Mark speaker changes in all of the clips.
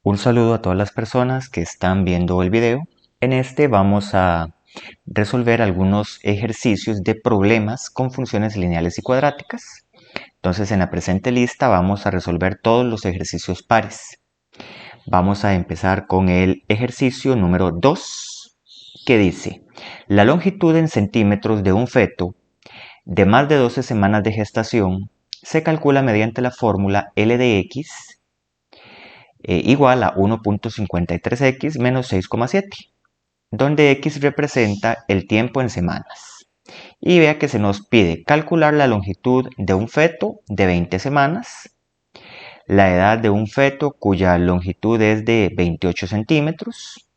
Speaker 1: Un saludo a todas las personas que están viendo el video. En este vamos a resolver algunos ejercicios de problemas con funciones lineales y cuadráticas. Entonces en la presente lista vamos a resolver todos los ejercicios pares. Vamos a empezar con el ejercicio número 2 que dice: la longitud en centímetros de un feto de más de 12 semanas de gestación se calcula mediante la fórmula L de x igual a 1.53x menos 6,7, donde x representa el tiempo en semanas. Y vea que se nos pide calcular la longitud de un feto de 20 semanas, la edad de un feto cuya longitud es de 28 centímetros,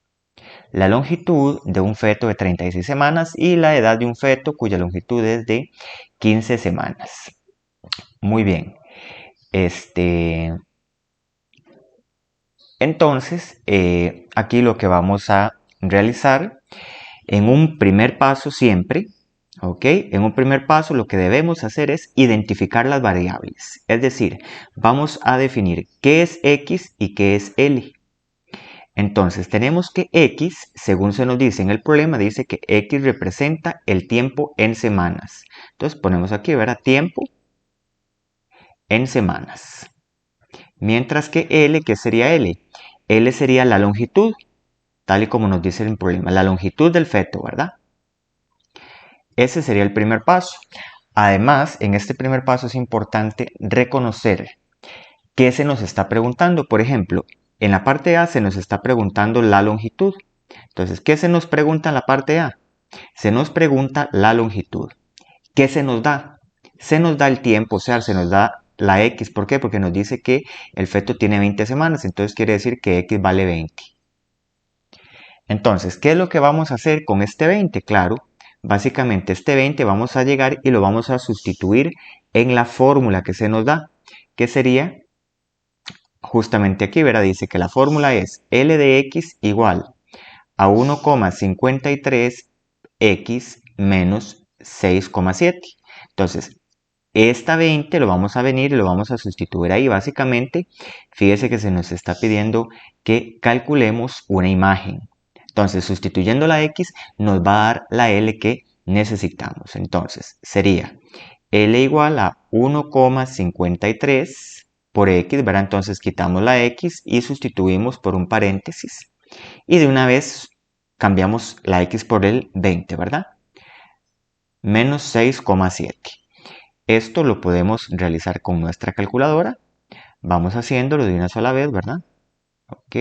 Speaker 1: la longitud de un feto de 36 semanas y la edad de un feto cuya longitud es de 15 semanas. Muy bien. Entonces, aquí lo que vamos a realizar en un primer paso siempre, ¿ok? En un primer paso lo que debemos hacer es identificar las variables. Es decir, vamos a definir qué es x y qué es l. Entonces, tenemos que x, según se nos dice en el problema, dice que x representa el tiempo en semanas. Entonces, ponemos aquí, ¿verdad? Tiempo en semanas. Mientras que L, ¿qué sería L? L sería la longitud, tal y como nos dice el problema, la longitud del feto, ¿verdad? Ese sería el primer paso. Además, en este primer paso es importante reconocer qué se nos está preguntando. Por ejemplo, en la parte A se nos está preguntando la longitud. Entonces, ¿qué se nos pregunta en la parte A? Se nos pregunta la longitud. ¿Qué se nos da? Se nos da el tiempo, o sea, se nos da la X. ¿Por qué? Porque nos dice que el feto tiene 20 semanas, entonces quiere decir que X vale 20. Entonces, ¿qué es lo que vamos a hacer con este 20? Claro, básicamente este 20 vamos a llegar y lo vamos a sustituir en la fórmula que se nos da, que sería justamente aquí, ¿verdad? Dice que la fórmula es L de X igual a 1,53x menos 6,7. Entonces, esta 20 lo vamos a venir y lo vamos a sustituir ahí. Básicamente, fíjese que se nos está pidiendo que calculemos una imagen. Entonces, sustituyendo la x nos va a dar la L que necesitamos. Entonces, sería L igual a 1,53 por x, ¿verdad? Entonces, quitamos la x y sustituimos por un paréntesis. Y de una vez cambiamos la x por el 20, ¿verdad? Menos 6,7. Esto lo podemos realizar con nuestra calculadora. Vamos haciéndolo de una sola vez, ¿verdad? Ok.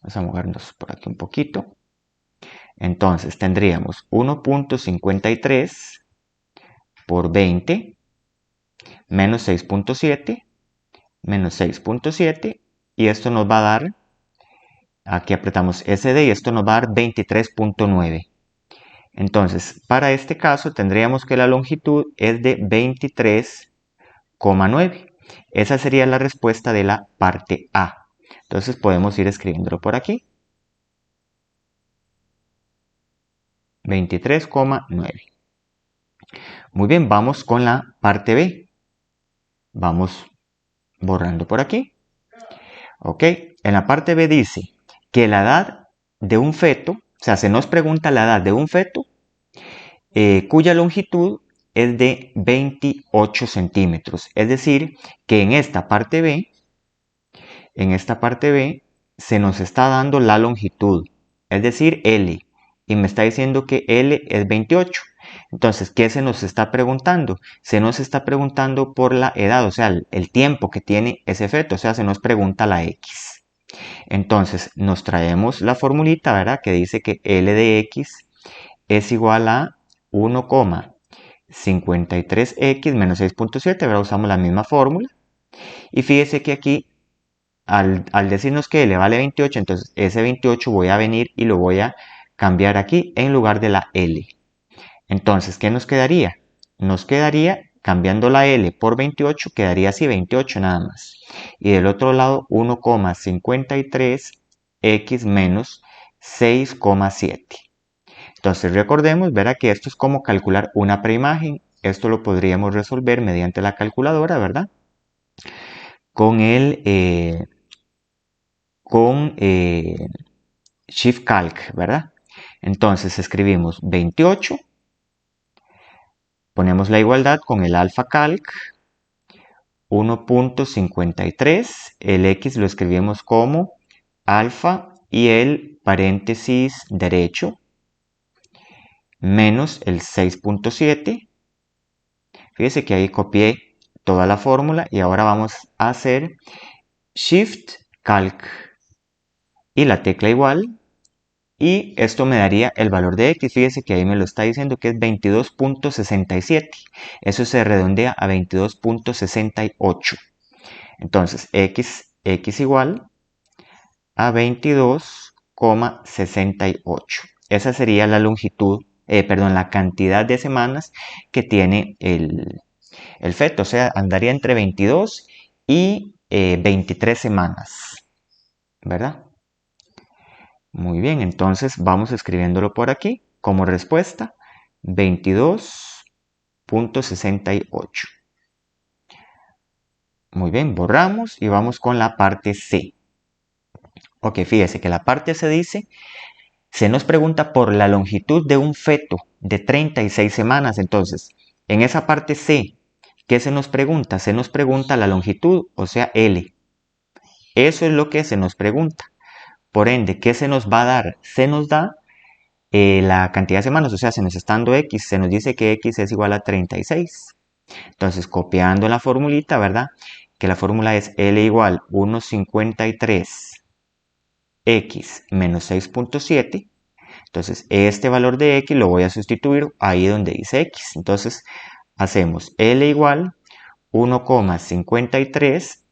Speaker 1: Vamos a movernos por aquí un poquito. Entonces tendríamos 1.53 por 20 menos 6.7 menos 6.7 y esto nos va a dar, aquí apretamos SD y esto nos va a dar 23.9. Entonces, para este caso tendríamos que la longitud es de 23,9. Esa sería la respuesta de la parte A. Entonces podemos ir escribiéndolo por aquí. 23,9. Muy bien, vamos con la parte B. Vamos borrando por aquí. Ok, en la parte B dice que la edad de un feto, o sea, se nos pregunta la edad de un feto cuya longitud es de 28 centímetros. Es decir, que en esta parte B se nos está dando la longitud, es decir, L, y me está diciendo que L es 28. Entonces, ¿qué se nos está preguntando? Se nos está preguntando por la edad, o sea, el tiempo que tiene ese feto, o sea, se nos pregunta la X. Entonces, nos traemos la formulita, ¿verdad? Que dice que L de X es igual a 1,53x menos 6.7, ¿verdad? Usamos la misma fórmula. Y fíjese que aquí al decirnos que L vale 28, entonces ese 28 voy a venir y lo voy a cambiar aquí en lugar de la L. Entonces, ¿qué nos quedaría? Nos quedaría, cambiando la L por 28, quedaría así 28 nada más. Y del otro lado, 1,53x menos 6,7. Entonces, recordemos, verá que esto es como calcular una preimagen. Esto lo podríamos resolver mediante la calculadora, ¿verdad? con el Shift Calc, ¿verdad? Entonces escribimos 28, ponemos la igualdad con el alfa calc, 1.53, el x lo escribimos como alfa y el paréntesis derecho, menos el 6.7. Fíjese que ahí copié toda la fórmula y ahora vamos a hacer Shift Calc y la tecla igual. Y esto me daría el valor de x. Fíjese que ahí me lo está diciendo que es 22.67. Eso se redondea a 22.68. Entonces, x igual a 22,68. Esa sería la longitud, la cantidad de semanas que tiene el feto. O sea, andaría entre 22 y 23 semanas, ¿verdad? Muy bien, entonces vamos escribiéndolo por aquí como respuesta 22.68. Muy bien, borramos y vamos con la parte C. Ok, fíjese que la parte C dice, se nos pregunta por la longitud de un feto de 36 semanas. Entonces, en esa parte C, ¿qué se nos pregunta? Se nos pregunta la longitud, o sea, L. Eso es lo que se nos pregunta. Por ende, ¿qué se nos va a dar? Se nos da la cantidad de semanas, o sea, se nos está dando x, se nos dice que x es igual a 36. Entonces, copiando la formulita, ¿verdad? Que la fórmula es L igual 1,53 x menos 6.7. Entonces, este valor de x lo voy a sustituir ahí donde dice x. Entonces, hacemos L igual 1,53,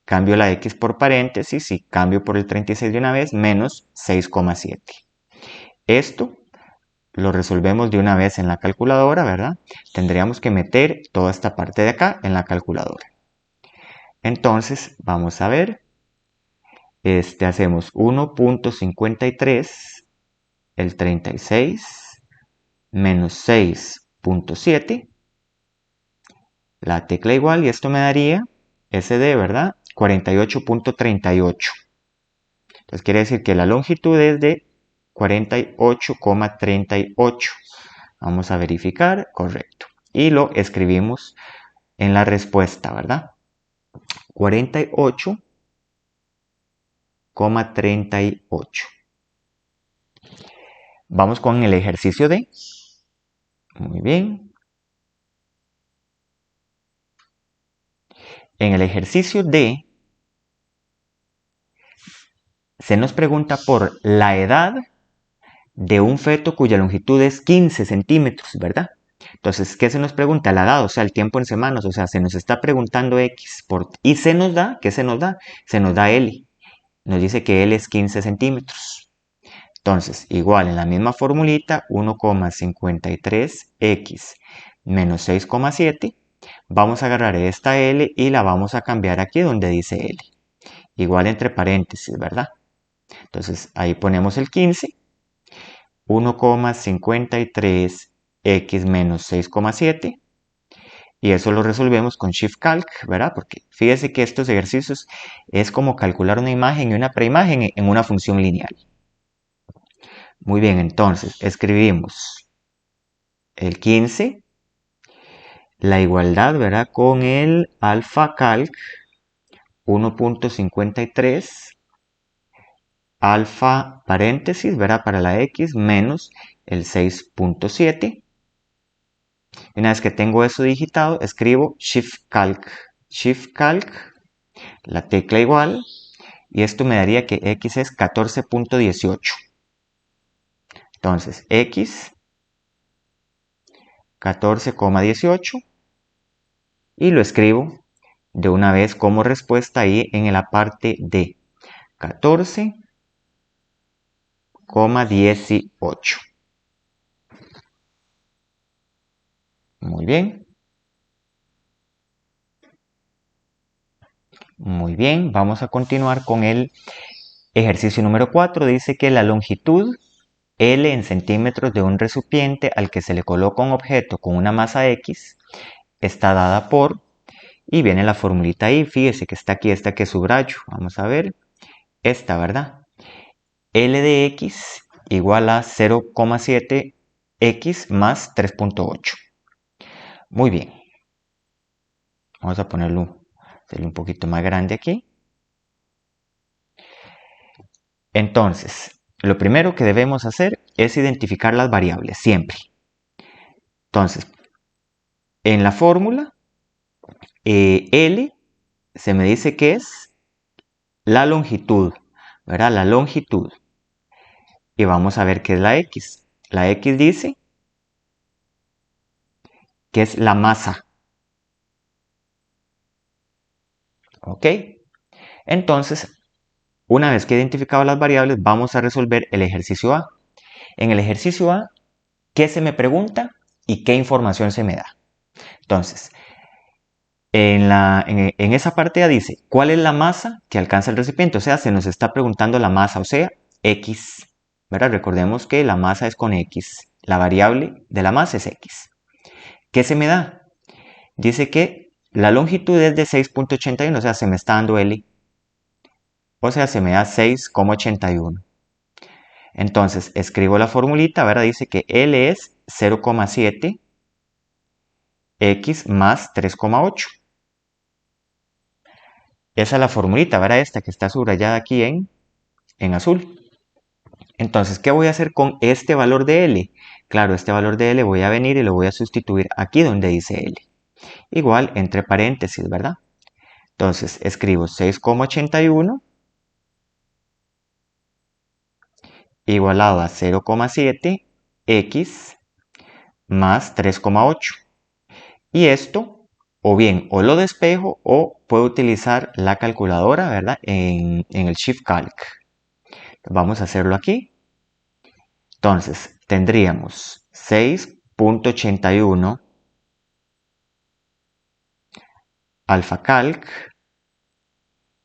Speaker 1: cambio la x por paréntesis y cambio por el 36 de una vez, menos 6,7. Esto lo resolvemos de una vez en la calculadora, ¿verdad? Tendríamos que meter toda esta parte de acá en la calculadora. Entonces, vamos a ver. Hacemos 1.53, el 36, menos 6.7, la tecla igual, y esto me daría SD, ¿verdad? 48.38. Entonces quiere decir que la longitud es de 48,38. Vamos a verificar, correcto. Y lo escribimos en la respuesta, ¿verdad? 48,38. Vamos con el ejercicio D. Muy bien. En el ejercicio D se nos pregunta por la edad de un feto cuya longitud es 15 centímetros, ¿verdad? Entonces, ¿qué se nos pregunta? La edad, o sea, el tiempo en semanas, o sea, se nos está preguntando X y se nos da, ¿qué se nos da? Se nos da L. Nos dice que L es 15 centímetros. Entonces, igual en la misma formulita, 1,53x menos 6,7, vamos a agarrar esta L y la vamos a cambiar aquí donde dice L. Igual entre paréntesis, ¿verdad? Entonces, ahí ponemos el 15, 1,53x menos 6,7, y eso lo resolvemos con Shift Calc, ¿verdad? Porque fíjese que estos ejercicios es como calcular una imagen y una preimagen en una función lineal. Muy bien, entonces escribimos el 15, la igualdad, ¿verdad? Con el alfa calc 1.53, alfa paréntesis, ¿verdad? Para la x menos el 6.7. Una vez que tengo eso digitado, escribo Shift Calc, la tecla igual, y esto me daría que x es 14.18. Entonces, x 14,18 y lo escribo de una vez como respuesta ahí en la parte D, 14,18. Muy bien. Muy bien, vamos a continuar con el ejercicio número 4. Dice que la longitud L en centímetros de un recipiente al que se le coloca un objeto con una masa X está dada por, Y viene la formulita ahí, fíjese que está aquí, esta que subrayo. Vamos a ver, esta, ¿verdad? L de x igual a 0,7x más 3.8. Muy bien. Vamos a ponerlo un poquito más grande aquí. Entonces, lo primero que debemos hacer es identificar las variables, siempre. Entonces, en la fórmula, L se me dice que es la longitud, ¿verdad? La longitud. Y vamos a ver qué es la X. La X dice que es la masa. ¿Ok? Entonces, una vez que he identificado las variables, vamos a resolver el ejercicio A. En el ejercicio A, ¿qué se me pregunta y qué información se me da? Entonces, en esa parte A dice, ¿cuál es la masa que alcanza el recipiente? O sea, se nos está preguntando la masa, o sea, X. ¿Verdad? Recordemos que la masa es con X. La variable de la masa es X. ¿Qué se me da? Dice que la longitud es de 6.81, o sea, se me está dando L. O sea, se me da 6,81. Entonces, escribo la formulita, ¿verdad? Dice que L es 0,7 X más 3,8. Esa es la formulita, ¿verdad? Esta que está subrayada aquí en azul. Entonces, ¿qué voy a hacer con este valor de L? Claro, este valor de L voy a venir y lo voy a sustituir aquí donde dice L. Igual entre paréntesis, ¿verdad? Entonces, escribo 6,81 igualado a 0,7 X más 3,8. Y esto, o bien, o lo despejo o puedo utilizar la calculadora, ¿verdad? En el Shift Calc. Vamos a hacerlo aquí. Entonces, tendríamos 6.81 alfa calc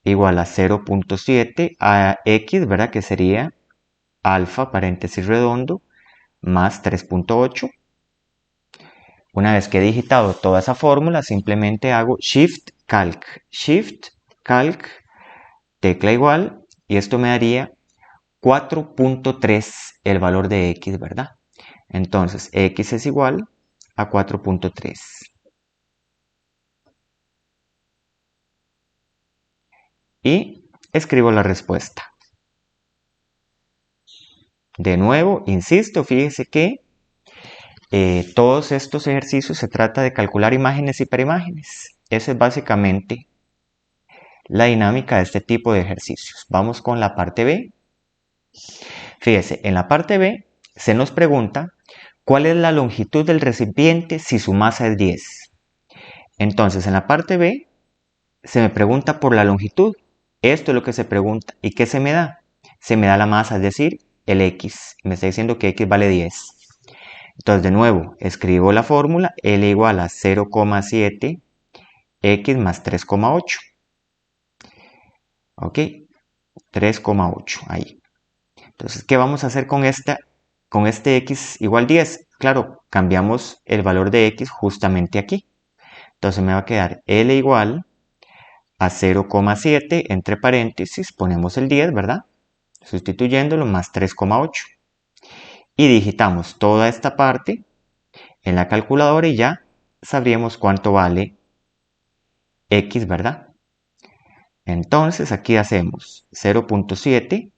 Speaker 1: igual a 0.7 a x, ¿verdad? Que sería alfa, paréntesis redondo, más 3.8. Una vez que he digitado toda esa fórmula, simplemente hago Shift Calc, tecla igual, y esto me daría 4.3 el valor de x, ¿verdad? Entonces, x es igual a 4.3. Y escribo la respuesta. De nuevo, insisto, fíjese que todos estos ejercicios se trata de calcular imágenes y perimágenes. Esa es básicamente la dinámica de este tipo de ejercicios. Vamos con la parte B. Fíjese, en la parte B se nos pregunta cuál es la longitud del recipiente si su masa es 10. Entonces, en la parte B se me pregunta por la longitud. Esto es lo que se pregunta. ¿Y qué se me da? Se me da la masa, es decir, el X. Me está diciendo que X vale 10. Entonces, de nuevo, escribo la fórmula. L igual a 0,7 X más 3,8. ¿Ok? 3,8 ahí. Entonces, ¿qué vamos a hacer con este X igual 10? Claro, cambiamos el valor de X justamente aquí. Entonces me va a quedar L igual a 0,7 entre paréntesis, ponemos el 10, ¿verdad? Sustituyéndolo más 3,8. Y digitamos toda esta parte en la calculadora y ya sabríamos cuánto vale X, ¿verdad? Entonces aquí hacemos 0.7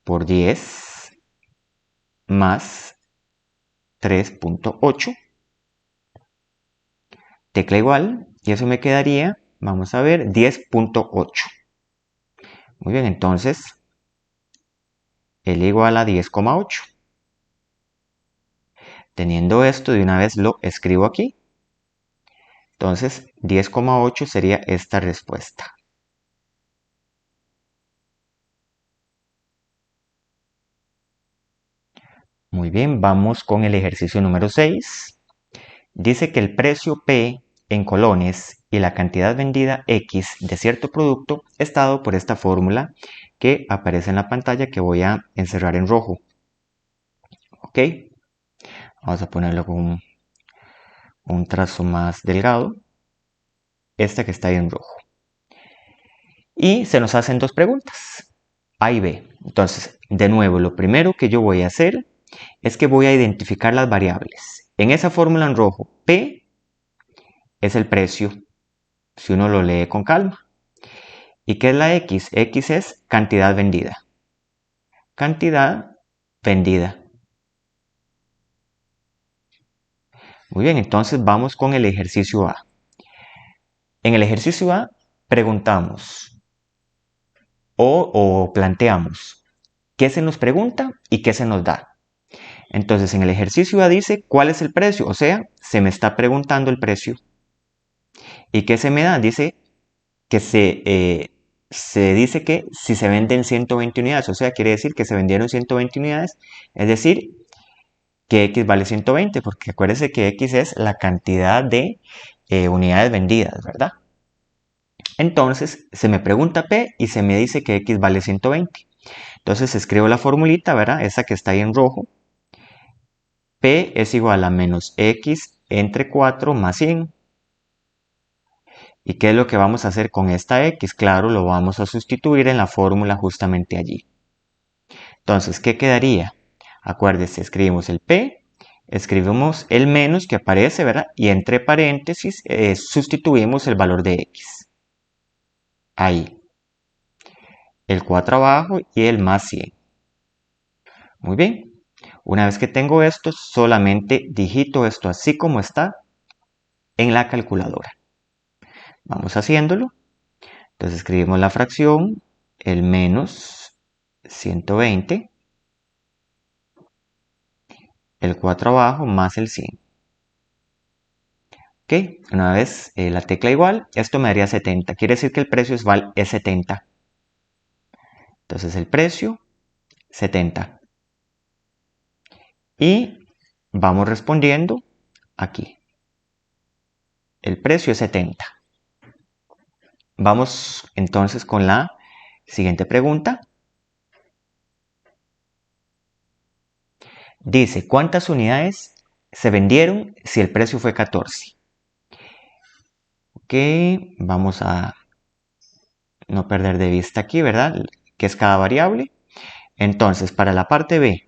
Speaker 1: por 10 más 3.8. Tecla igual y eso me quedaría, vamos a ver, 10.8. Muy bien, entonces L igual a 10,8. Teniendo esto, de una vez lo escribo aquí. Entonces, 10,8 sería esta respuesta. Muy bien, vamos con el ejercicio número 6. Dice que el precio P en colones y la cantidad vendida X de cierto producto es dado por esta fórmula que aparece en la pantalla que voy a encerrar en rojo. ¿Ok? Vamos a ponerlo con un trazo más delgado. esta que está ahí en rojo. Y se nos hacen dos preguntas, A y B. Entonces, de nuevo, lo primero que yo voy a hacer es que voy a identificar las variables. En esa fórmula en rojo, P es el precio, si uno lo lee con calma. ¿Y qué es la X? X es cantidad vendida. Cantidad vendida. Muy bien, entonces vamos con el ejercicio A. En el ejercicio A preguntamos o planteamos qué se nos pregunta y qué se nos da. Entonces en el ejercicio A dice cuál es el precio, o sea, se me está preguntando el precio. ¿Y qué se me da? Dice que se dice que si se venden 120 unidades, o sea, quiere decir que se vendieron 120 unidades, es decir, que X vale 120, porque acuérdense que X es la cantidad de unidades vendidas, ¿verdad? Entonces, se me pregunta P y se me dice que X vale 120. Entonces, escribo la formulita, ¿verdad? Esa que está ahí en rojo. P es igual a menos X entre 4 más 100. ¿Y qué es lo que vamos a hacer con esta X? Claro, lo vamos a sustituir en la fórmula justamente allí. Entonces, ¿qué quedaría? Acuérdense, escribimos el P, escribimos el menos que aparece, ¿verdad? Y entre paréntesis sustituimos el valor de X. Ahí. El 4 abajo y el más 100. Muy bien. Una vez que tengo esto, solamente digito esto así como está en la calculadora. Vamos haciéndolo. Entonces escribimos la fracción, el menos 120, el 4 abajo más el 100. Ok, una vez la tecla igual, esto me daría 70. Quiere decir que el precio es 70. Entonces el precio, 70. Y vamos respondiendo aquí. El precio es 70. Vamos entonces con la siguiente pregunta. Dice, ¿cuántas unidades se vendieron si el precio fue 14? Ok, vamos a no perder de vista aquí, ¿verdad? ¿Qué es cada variable? Entonces, para la parte B,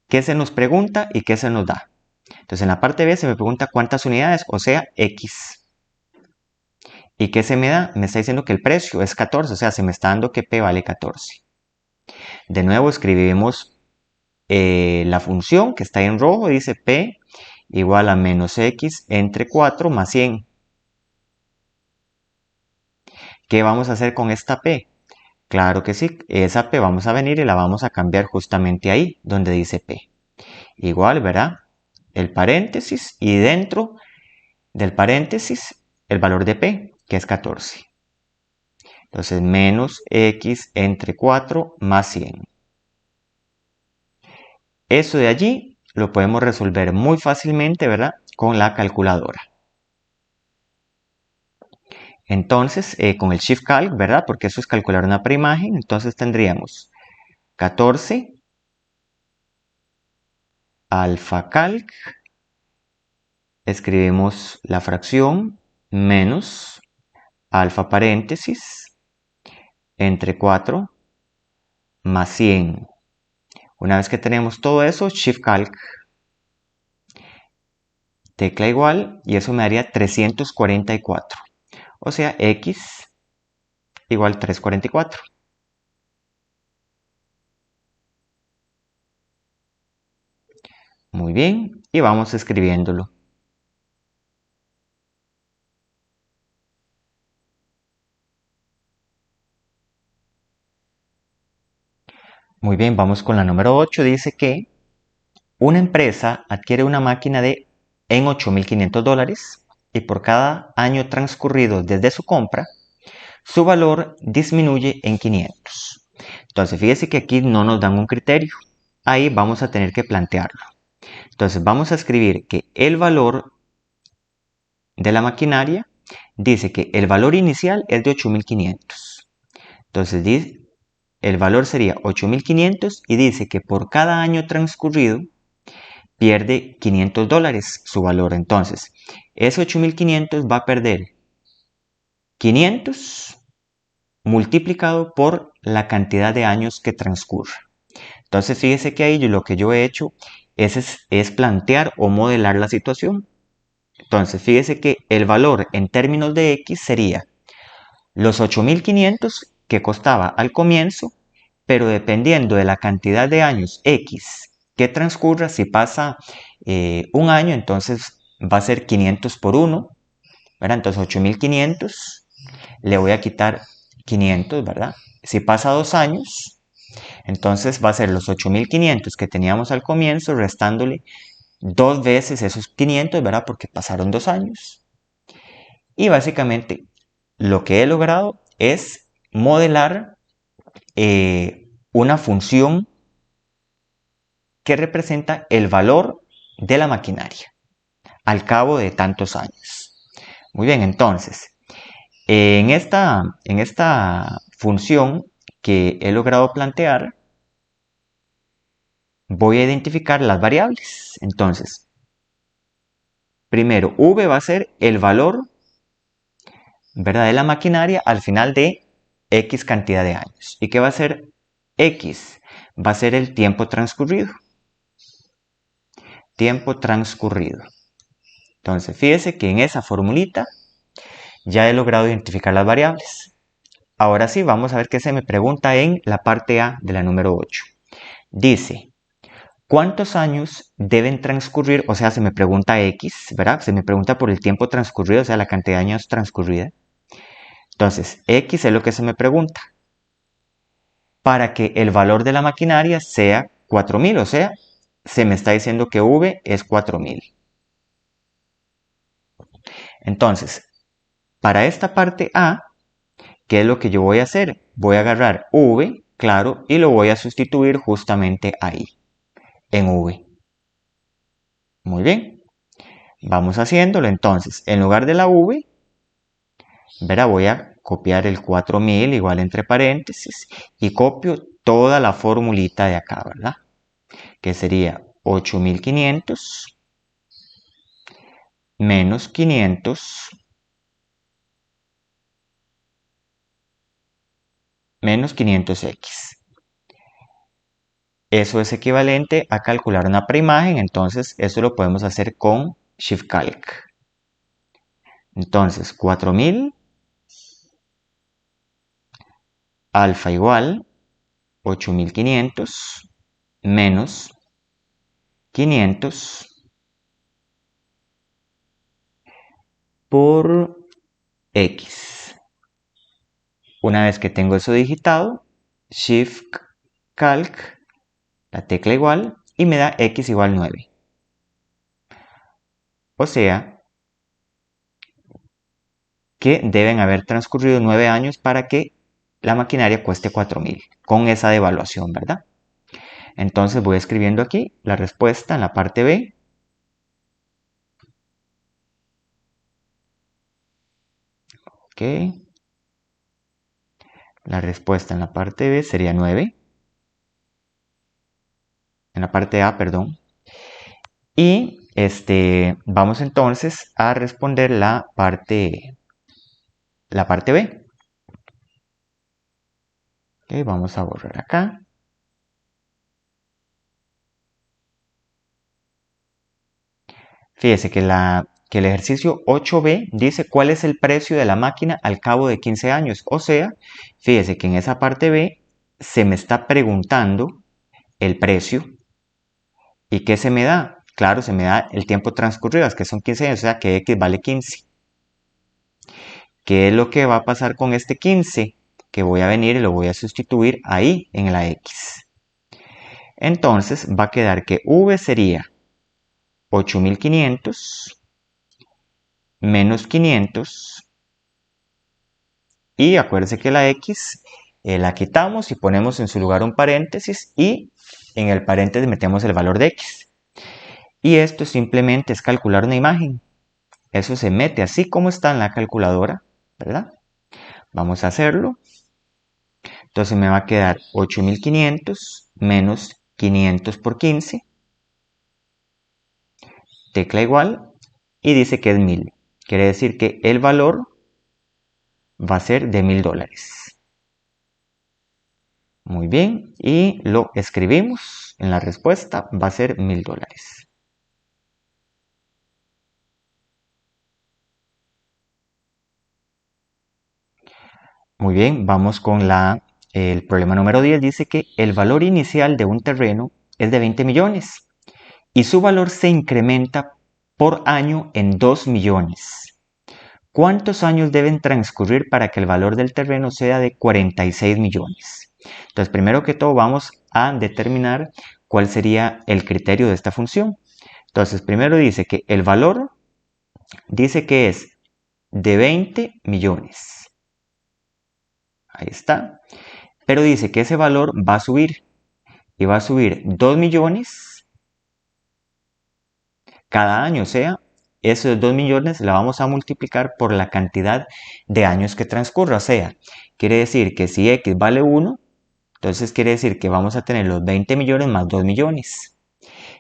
Speaker 1: ¿qué se nos pregunta y qué se nos da? Entonces, en la parte B se me pregunta cuántas unidades, o sea, X. ¿Y qué se me da? Me está diciendo que el precio es 14, o sea, se me está dando que P vale 14. De nuevo, escribimos la función que está en rojo, dice P igual a menos X entre 4 más 100. ¿Qué vamos a hacer con esta P? Claro que sí, esa P vamos a venir y la vamos a cambiar justamente ahí, donde dice P. Igual, ¿verdad? El paréntesis y dentro del paréntesis el valor de P, que es 14. Entonces, menos X entre 4 más 100. Eso de allí lo podemos resolver muy fácilmente, ¿verdad? Con la calculadora. Entonces, con el Shift Calc, ¿verdad? Porque eso es calcular una preimagen. Entonces tendríamos 14 alfa calc. Escribimos la fracción menos alfa paréntesis entre 4 más 100. Una vez que tenemos todo eso, Shift Calc, tecla igual, y eso me daría 344. O sea, X igual 344. Muy bien, y vamos escribiéndolo. Muy bien, vamos con la número 8. Dice que una empresa adquiere una máquina en $8.500 y por cada año transcurrido desde su compra, su valor disminuye en 500. Entonces, fíjese que aquí no nos dan un criterio. Ahí vamos a tener que plantearlo. Entonces, vamos a escribir que el valor de la maquinaria dice que el valor inicial es de 8.500. Entonces, el valor sería 8.500 y dice que por cada año transcurrido pierde $500 su valor. Entonces, ese 8.500 va a perder 500 multiplicado por la cantidad de años que transcurre. Entonces fíjese que ahí lo que yo he hecho es plantear o modelar la situación. Entonces fíjese que el valor en términos de X sería los 8500 que costaba al comienzo, pero dependiendo de la cantidad de años X que transcurra, si pasa un año, entonces va a ser 500 por 1, ¿verdad? Entonces 8500, le voy a quitar 500, ¿verdad? Si pasa 2 años, entonces va a ser los 8500 que teníamos al comienzo, restándole 2 veces esos 500, ¿verdad? Porque pasaron 2 años. Y básicamente lo que he logrado es modelar una función que representa el valor de la maquinaria al cabo de tantos años. Muy bien, entonces, en esta función que he logrado plantear, voy a identificar las variables. Entonces, primero, v va a ser el valor, ¿verdad?, de la maquinaria al final de X cantidad de años. ¿Y qué va a ser X? Va a ser el tiempo transcurrido. Tiempo transcurrido. Entonces, fíjese que en esa formulita ya he logrado identificar las variables. Ahora sí, vamos a ver qué se me pregunta en la parte A de la número 8. Dice, ¿cuántos años deben transcurrir? O sea, se me pregunta X, ¿verdad? Se me pregunta por el tiempo transcurrido, o sea, la cantidad de años transcurrida. Entonces, X es lo que se me pregunta. Para que el valor de la maquinaria sea 4000, o sea, se me está diciendo que V es 4000. Entonces, para esta parte A, ¿qué es lo que yo voy a hacer? Voy a agarrar V, claro, y lo voy a sustituir justamente ahí, en V. Muy bien. Vamos haciéndolo entonces. En lugar de la V, verá, voy a copiar el 4000 igual entre paréntesis y copio toda la formulita de acá, ¿verdad? Que sería 8500 menos 500 menos 500x. Eso es equivalente a calcular una preimagen, entonces eso lo podemos hacer con ShiftCalc. Entonces 4000 alfa igual 8500 menos 500 por X. Una vez que tengo eso digitado, Shift Calc, la tecla igual, y me da X igual 9. O sea, que deben haber transcurrido 9 años para que la maquinaria cueste 4000, con esa devaluación, ¿verdad? Entonces voy escribiendo aquí la respuesta en la parte B. Ok. La respuesta en la parte B sería 9. En la parte A, perdón. Y vamos entonces a responder la parte B. Okay, vamos a borrar acá. Fíjese que el ejercicio 8B dice cuál es el precio de la máquina al cabo de 15 años. O sea, fíjese que en esa parte B se me está preguntando el precio. ¿Y qué se me da? Claro, se me da el tiempo transcurrido, que son 15 años, o sea que X vale 15. ¿Qué es lo que va a pasar con este 15? Que voy a venir y lo voy a sustituir ahí en la X. Entonces va a quedar que V sería 8500 menos 500. Y acuérdense que la X la quitamos y ponemos en su lugar un paréntesis y en el paréntesis metemos el valor de X. Y esto simplemente es calcular una imagen. Eso se mete así como está en la calculadora, ¿verdad? Vamos a hacerlo. Entonces me va a quedar 8500 menos 500 por 15. Tecla igual y dice que es 1000. Quiere decir que el valor va a ser de $1000. Muy bien, y lo escribimos en la respuesta, va a ser $1000. Muy bien, vamos con el problema número 10. Dice que el valor inicial de un terreno es de 20 millones y su valor se incrementa por año en 2 millones. ¿Cuántos años deben transcurrir para que el valor del terreno sea de 46 millones? Entonces, primero que todo, vamos a determinar cuál sería el criterio de esta función. Entonces, primero dice que el valor dice que es de 20 millones. Ahí está. Pero dice que ese valor va a subir. Y va a subir 2 millones cada año. O sea, esos 2 millones la vamos a multiplicar por la cantidad de años que transcurra. O sea, quiere decir que si X vale 1, entonces quiere decir que vamos a tener los 20 millones más 2 millones.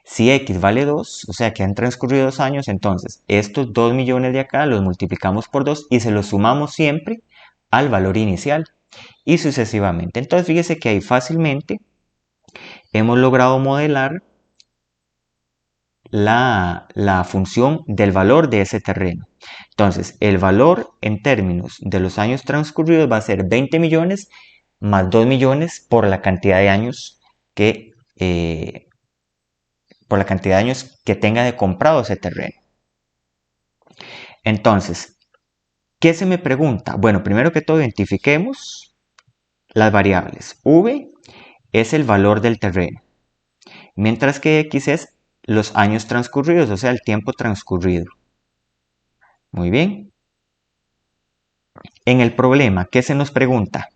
Speaker 1: Si X vale 2, o sea que han transcurrido 2 años, entonces estos 2 millones de acá los multiplicamos por 2 y se los sumamos siempre al valor inicial y sucesivamente. Entonces fíjese que ahí fácilmente hemos logrado modelar la función del valor de ese terreno. Entonces el valor en términos de los años transcurridos va a ser 20 millones más 2 millones por la cantidad de años que tenga de comprado ese terreno. Entonces, ¿qué se me pregunta? Bueno, primero que todo identifiquemos las variables. V es el valor del terreno, mientras que X es los años transcurridos, o sea, el tiempo transcurrido. Muy bien. En el problema, ¿qué se nos pregunta?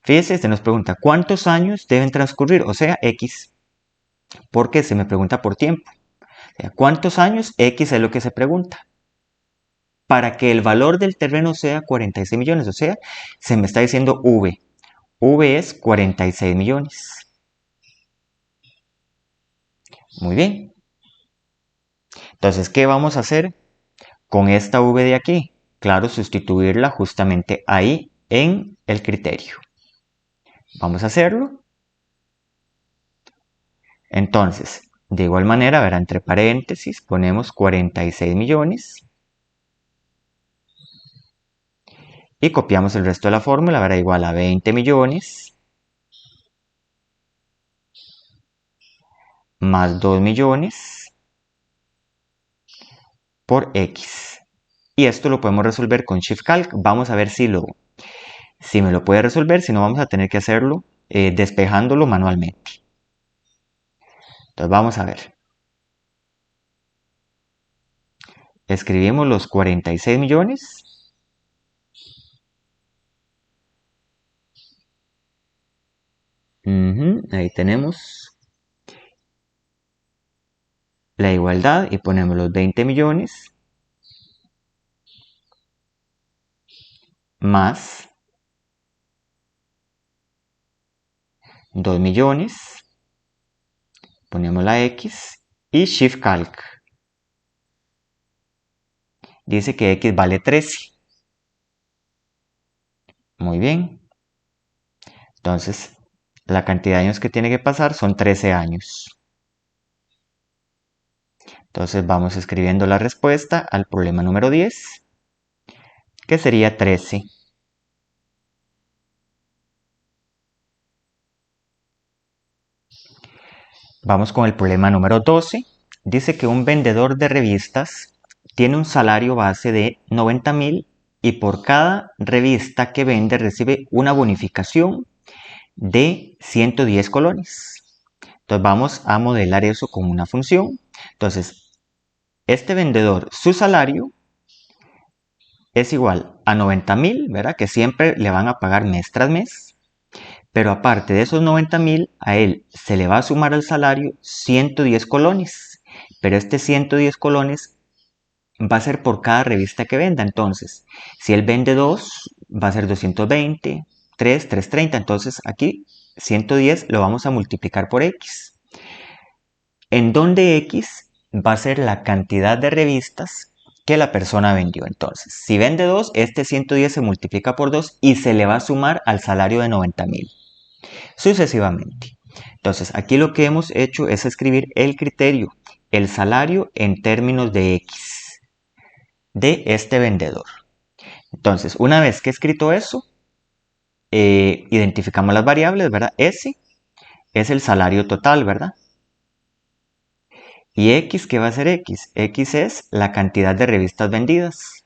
Speaker 1: Fíjese, se nos pregunta ¿cuántos años deben transcurrir? O sea, X. Porque se me pregunta por tiempo. O sea, ¿cuántos años? X es lo que se pregunta. Para que el valor del terreno sea 46 millones. O sea, se me está diciendo V. V es 46 millones. Muy bien. Entonces, ¿qué vamos a hacer con esta V de aquí? Claro, sustituirla justamente ahí en el criterio. Vamos a hacerlo. Entonces, de igual manera, verá, entre paréntesis ponemos 46 millones. Y copiamos el resto de la fórmula, verá, igual a 20 millones más 2 millones por X. Y esto lo podemos resolver con Shift Calc. Vamos a ver si me lo puede resolver, si no vamos a tener que hacerlo despejándolo manualmente. Entonces vamos a ver. Escribimos los 46 millones. Ahí tenemos la igualdad y ponemos los 20 millones más 2 millones. Ponemos la X y Shift Calc. Dice que X vale 13. Muy bien. Entonces, la cantidad de años que tiene que pasar son 13 años. Entonces vamos escribiendo la respuesta al problema número 10, que sería 13. Vamos con el problema número 12. Dice que un vendedor de revistas tiene un salario base de 90,000 y por cada revista que vende recibe una bonificación de 110 colones. Entonces vamos a modelar eso con una función. Entonces, este vendedor, su salario es igual a 90,000, ¿verdad? Que siempre le van a pagar mes tras mes. Pero aparte de esos 90,000, a él se le va a sumar al salario 110 colones. Pero este 110 colones va a ser por cada revista que venda. Entonces, si él vende 2, va a ser 220, 3, 330. Entonces aquí 110 lo vamos a multiplicar por X. En donde X va a ser la cantidad de revistas que la persona vendió. Entonces, si vende 2, este 110 se multiplica por 2 y se le va a sumar al salario de 90,000. Sucesivamente. Entonces, aquí lo que hemos hecho es escribir el criterio, el salario en términos de X de este vendedor. Entonces, una vez que he escrito eso, identificamos las variables, ¿verdad? S es el salario total, ¿verdad? ¿Y X qué va a ser X? X es la cantidad de revistas vendidas.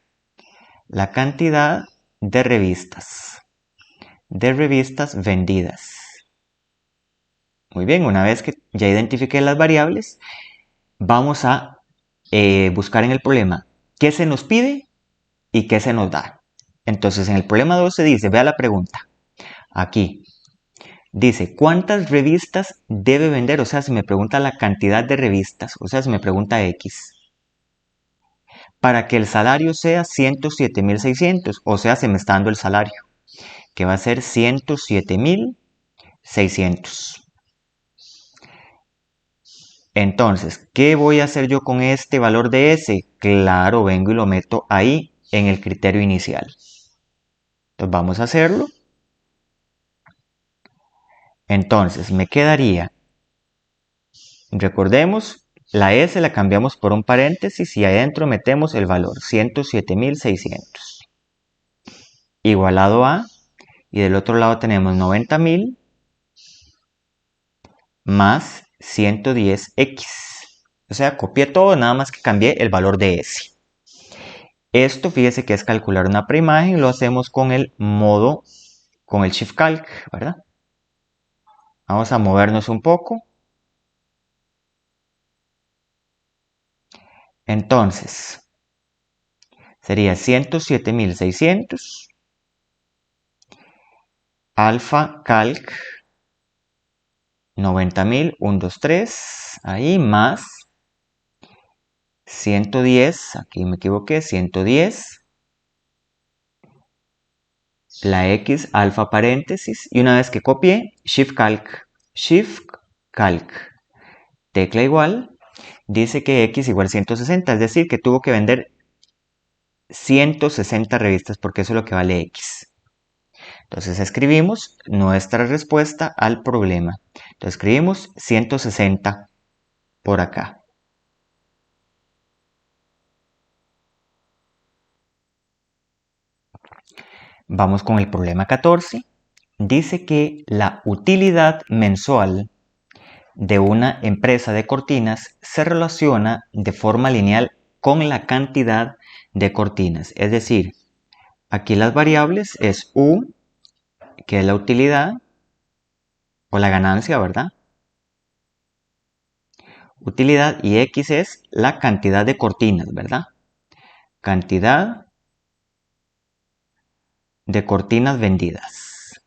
Speaker 1: La cantidad de revistas vendidas. Muy bien, una vez que ya identifiqué las variables, vamos a buscar en el problema qué se nos pide y qué se nos da. Entonces, en el problema 2 se dice, vea la pregunta, aquí, dice, ¿cuántas revistas debe vender? O sea, se me pregunta la cantidad de revistas, o sea, se me pregunta X. Para que el salario sea 107,600, o sea, se me está dando el salario, que va a ser 107,600. Entonces, ¿qué voy a hacer yo con este valor de S? Claro, vengo y lo meto ahí en el criterio inicial. Entonces, vamos a hacerlo. Entonces, me quedaría, recordemos, la S la cambiamos por un paréntesis y adentro metemos el valor 107,600. Igualado a, y del otro lado tenemos 90,000 más 110x. O sea, copié todo, nada más que cambié el valor de S. Esto, fíjese que es calcular una preimagen, lo hacemos con el modo, con el Shift Calc, ¿verdad? Vamos a movernos un poco. Entonces, sería 107,600 alfa calc 90,000, 1, 2, 3, ahí más 110, aquí me equivoqué, 110, la X alfa paréntesis, y una vez que copié, Shift Calc, tecla igual, dice que X igual 160, es decir, que tuvo que vender 160 revistas porque eso es lo que vale X. Entonces escribimos nuestra respuesta al problema. Entonces escribimos 160 por acá. Vamos con el problema 14. Dice que la utilidad mensual de una empresa de cortinas se relaciona de forma lineal con la cantidad de cortinas. Es decir, aquí las variables es U, que es la utilidad o la ganancia, ¿verdad? Utilidad, y X es la cantidad de cortinas, ¿verdad? Cantidad de cortinas vendidas.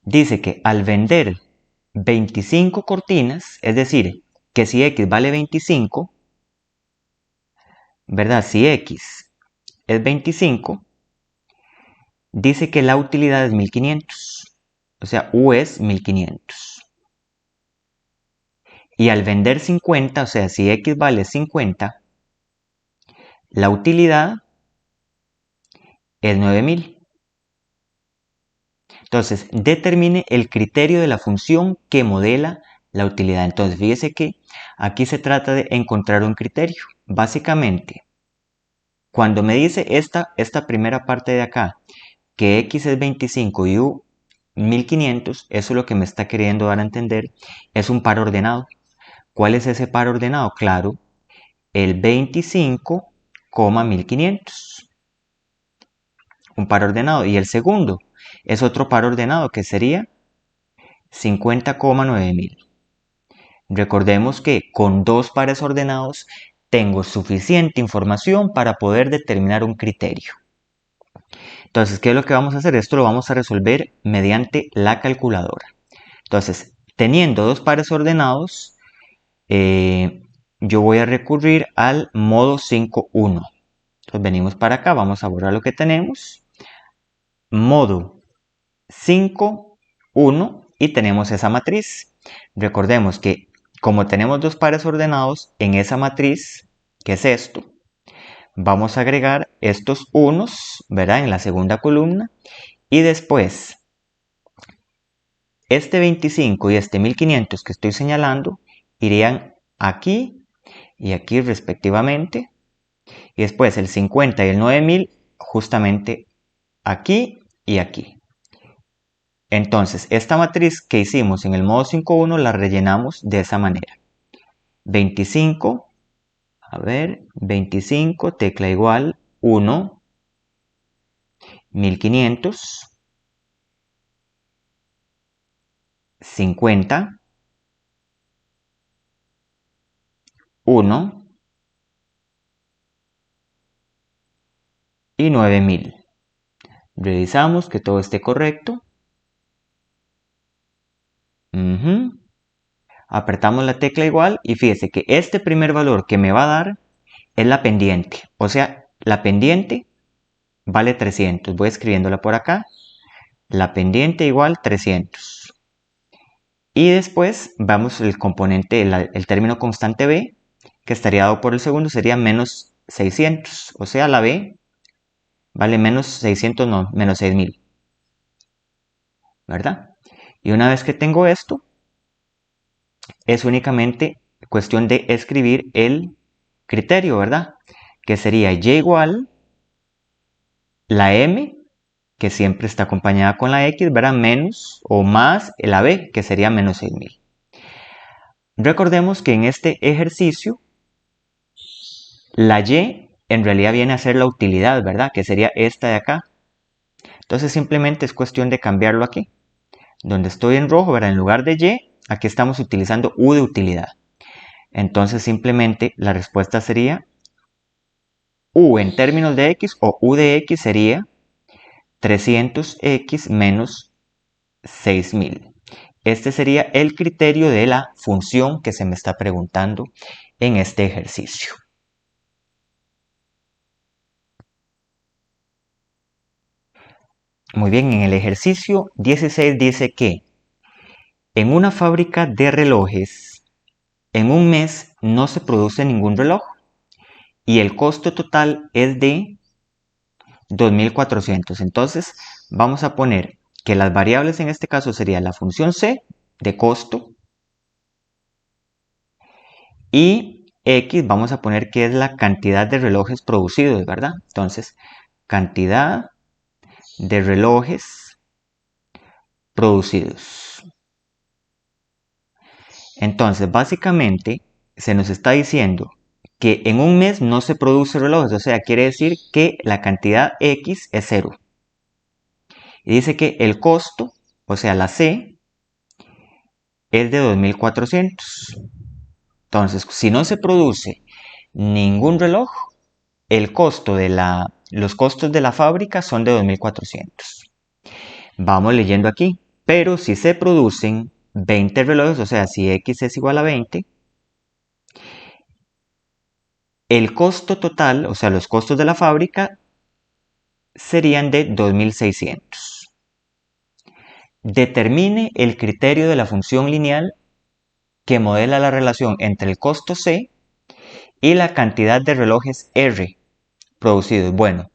Speaker 1: Dice que al vender 25 cortinas, es decir, que si X vale 25, ¿verdad? Si X es 25, dice que la utilidad es 1500. O sea, U es 1500. Y al vender 50, o sea, si X vale 50, la utilidad es 9000. Entonces, determine el criterio de la función que modela la utilidad. Entonces, fíjese que aquí se trata de encontrar un criterio. Básicamente, cuando me dice esta primera parte de acá, que X es 25 y U 1500, eso es lo que me está queriendo dar a entender, es un par ordenado. ¿Cuál es ese par ordenado? Claro, el 25,1500. Un par ordenado. Y el segundo es otro par ordenado que sería 50,9000. Recordemos que con dos pares ordenados tengo suficiente información para poder determinar un criterio. Entonces, ¿qué es lo que vamos a hacer? Esto lo vamos a resolver mediante la calculadora. Entonces, teniendo dos pares ordenados, yo voy a recurrir al modo 5.1. Entonces, venimos para acá, vamos a borrar lo que tenemos. Modo 5.1 y tenemos esa matriz. Recordemos que como tenemos dos pares ordenados en esa matriz, que es esto, vamos a agregar estos unos, ¿verdad? En la segunda columna. Y después, este 25 y este 1500 que estoy señalando, irían aquí y aquí respectivamente. Y después el 50 y el 9000 justamente aquí y aquí. Entonces, esta matriz que hicimos en el modo 5.1 la rellenamos de esa manera. 25, 25, tecla igual, 1, 1500, 50, 1 y 9000. Revisamos que todo esté correcto. Apretamos la tecla igual y fíjese que este primer valor que me va a dar es la pendiente. O sea, la pendiente vale 300. Voy escribiéndola por acá. La pendiente igual 300. Y después vamos el componente, el término constante b, que estaría dado por el segundo, sería menos 600. O sea, la b vale menos 600, no, menos 6000. ¿Verdad? Y una vez que tengo esto, es únicamente cuestión de escribir el criterio, ¿verdad? Que sería y igual la m, que siempre está acompañada con la x, ¿verdad? Menos o más la b, que sería menos 6000. Recordemos que en este ejercicio, la y en realidad viene a ser la utilidad, ¿verdad? Que sería esta de acá. Entonces simplemente es cuestión de cambiarlo aquí. Donde estoy en rojo, ¿verdad? En lugar de y, aquí estamos utilizando u de utilidad. Entonces simplemente la respuesta sería u en términos de x o u de x sería 300x menos 6000. Este sería el criterio de la función que se me está preguntando en este ejercicio. Muy bien, en el ejercicio 16 dice que en una fábrica de relojes, en un mes no se produce ningún reloj y el costo total es de 2400. Entonces vamos a poner que las variables en este caso serían la función c de costo y x vamos a poner que es la cantidad de relojes producidos, ¿verdad? Entonces, cantidad de relojes producidos. Entonces, básicamente, se nos está diciendo que en un mes no se produce relojes, o sea, quiere decir que la cantidad X es 0. Y dice que el costo, o sea, la C, es de 2400. Entonces, si no se produce ningún reloj, los costos de la fábrica son de 2400. Vamos leyendo aquí. Pero si se producen 20 relojes, o sea, si X es igual a 20, el costo total, o sea, los costos de la fábrica, serían de 2600. Determine el criterio de la función lineal que modela la relación entre el costo C y la cantidad de relojes R producidos. Bueno,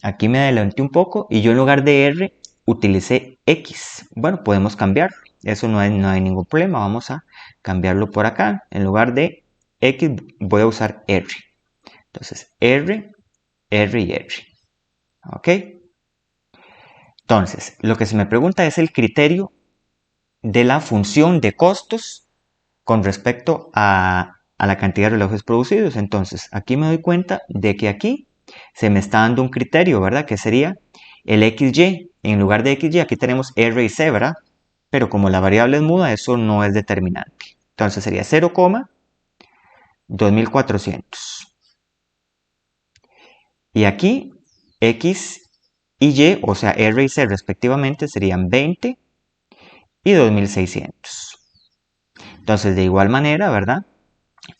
Speaker 1: aquí me adelanté un poco y yo en lugar de R utilicé X. Bueno, podemos cambiarlo. Eso no hay ningún problema. Vamos a cambiarlo por acá. En lugar de X voy a usar R. Entonces, R, R y R. ¿Ok? Entonces, lo que se me pregunta es el criterio de la función de costos con respecto a la cantidad de relojes producidos. Entonces, aquí me doy cuenta de que aquí se me está dando un criterio, ¿verdad? Que sería el XY. En lugar de XY, aquí tenemos R y C, ¿verdad? Pero como la variable es muda, eso no es determinante. Entonces sería 0,2400. Y aquí X y Y, o sea R y C respectivamente, serían 20 y 2600. Entonces de igual manera, ¿verdad?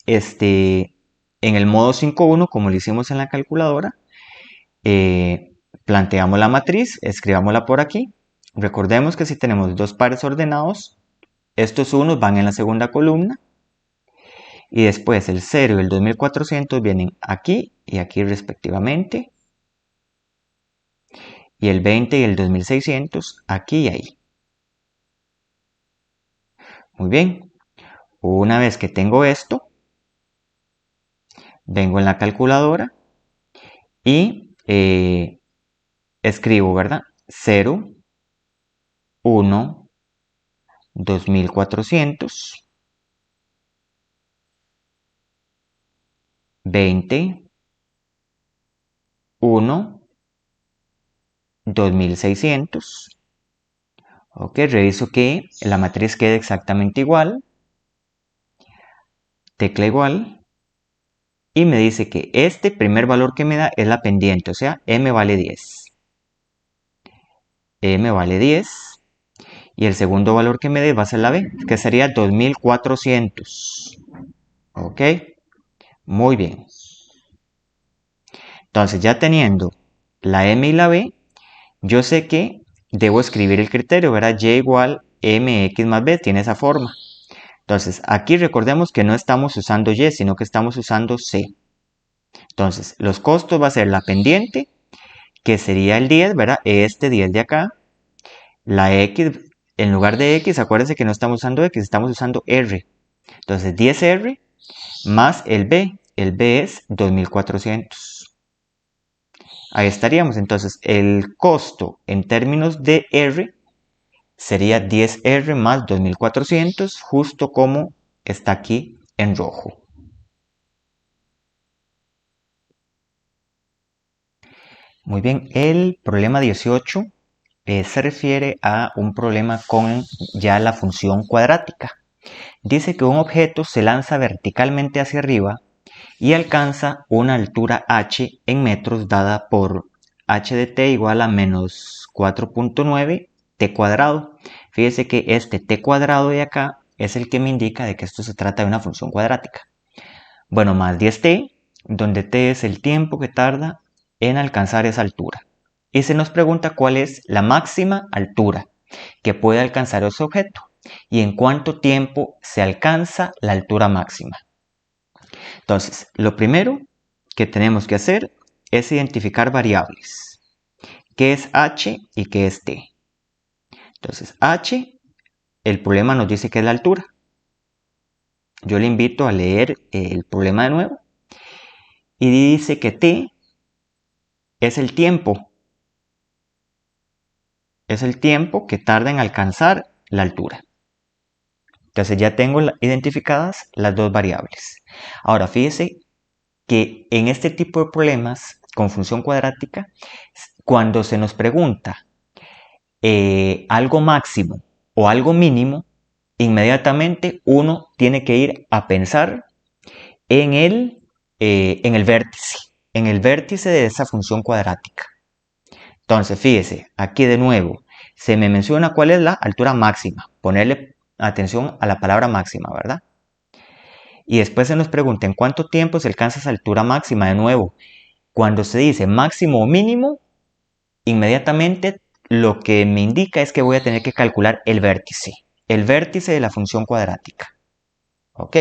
Speaker 1: En el modo 5.1, como lo hicimos en la calculadora, planteamos la matriz, escribámosla por aquí. Recordemos que si tenemos dos pares ordenados, estos unos van en la segunda columna. Y después el 0 y el 2400 vienen aquí y aquí respectivamente. Y el 20 y el 2600 aquí y ahí. Muy bien. Una vez que tengo esto, vengo en la calculadora y escribo, ¿verdad? 0, 1, 2400, 20, 1, 2600. Ok, reviso que la matriz quede exactamente igual. Tecla igual. Y me dice que este primer valor que me da es la pendiente, o sea, m vale 10. M vale 10. Y el segundo valor que me dé va a ser la B, que sería 2400. Ok, muy bien. Entonces, ya teniendo la M y la B, yo sé que debo escribir el criterio, ¿verdad? Y igual mx más b, tiene esa forma. Entonces, aquí recordemos que no estamos usando y, sino que estamos usando c. Entonces, los costos va a ser la pendiente, que sería el 10, ¿verdad? Este 10 de acá. La x, en lugar de x, acuérdense que no estamos usando x, estamos usando r. Entonces, 10r más el b. El b es 2400. Ahí estaríamos. Entonces, el costo en términos de r sería 10r más 2400, justo como está aquí en rojo. Muy bien, el problema 18 se refiere a un problema con ya la función cuadrática. Dice que un objeto se lanza verticalmente hacia arriba y alcanza una altura h en metros dada por h de t igual a menos 4.9 t cuadrado. Fíjese que este t cuadrado de acá es el que me indica de que esto se trata de una función cuadrática. Bueno, más 10t, donde t es el tiempo que tarda en alcanzar esa altura. Y se nos pregunta cuál es la máxima altura que puede alcanzar ese objeto y en cuánto tiempo se alcanza la altura máxima. Entonces, lo primero que tenemos que hacer es identificar variables. ¿Qué es h y qué es t? Entonces, h, el problema nos dice que es la altura. Yo le invito a leer el problema de nuevo. Y dice que t es el tiempo. Es el tiempo que tarda en alcanzar la altura. Entonces ya tengo identificadas las dos variables. Ahora, fíjese que en este tipo de problemas con función cuadrática, cuando se nos pregunta algo máximo o algo mínimo, inmediatamente uno tiene que ir a pensar en el vértice de esa función cuadrática. Entonces, fíjese, aquí de nuevo, se me menciona cuál es la altura máxima. Ponerle atención a la palabra máxima, ¿verdad? Y después se nos pregunta en cuánto tiempo se alcanza esa altura máxima. De nuevo, cuando se dice máximo o mínimo, inmediatamente lo que me indica es que voy a tener que calcular el vértice de la función cuadrática. ¿Ok?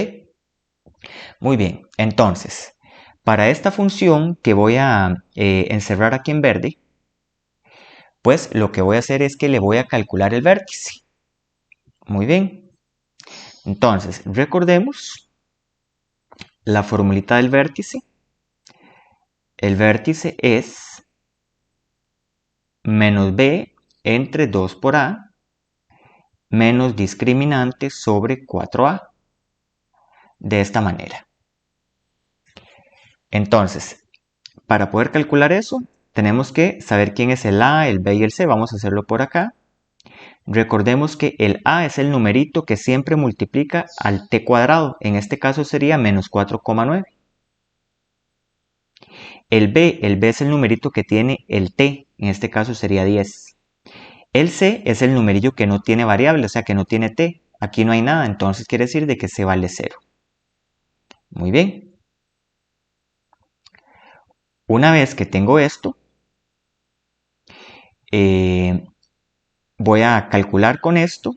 Speaker 1: Muy bien, entonces, para esta función que voy a encerrar aquí en verde, pues lo que voy a hacer es que le voy a calcular el vértice. Muy bien. Entonces, recordemos la formulita del vértice. El vértice es menos b entre 2 por a menos discriminante sobre 4a. De esta manera. Entonces, para poder calcular eso, tenemos que saber quién es el a, el b y el c. Vamos a hacerlo por acá. Recordemos que el a es el numerito que siempre multiplica al t cuadrado. En este caso sería menos 4,9. El b es el numerito que tiene el t. En este caso sería 10. El c es el numerillo que no tiene variable, o sea que no tiene t. Aquí no hay nada, entonces quiere decir de que c vale 0. Muy bien. Una vez que tengo esto, voy a calcular con esto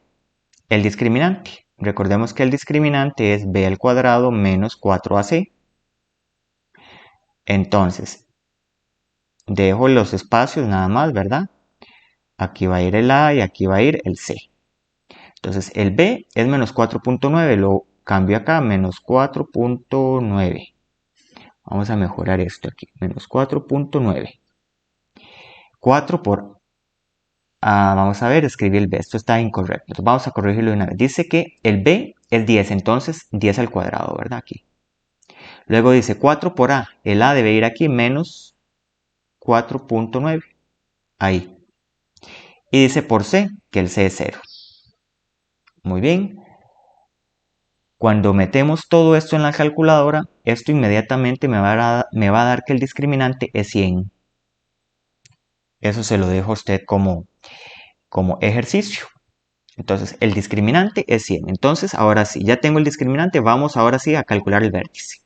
Speaker 1: el discriminante. Recordemos que el discriminante es b al cuadrado menos 4ac. Entonces, dejo los espacios nada más, ¿verdad? Aquí va a ir el a y aquí va a ir el c. Entonces, el b es menos 4.9, lo cambio acá, menos 4.9. Vamos a mejorar esto aquí, menos 4.9. 4 por... vamos a ver, escribí el b, esto está incorrecto. Entonces vamos a corregirlo de una vez. Dice que el b es 10, entonces 10 al cuadrado, ¿verdad? Aquí. Luego dice 4 por a, el a debe ir aquí, menos 4.9. Ahí. Y dice por c, que el c es 0. Muy bien. Cuando metemos todo esto en la calculadora, esto inmediatamente me va a dar que el discriminante es 100. Eso se lo dejo a usted como ejercicio. Entonces, el discriminante es 100. Entonces, ahora sí, ya tengo el discriminante. Vamos ahora sí a calcular el vértice.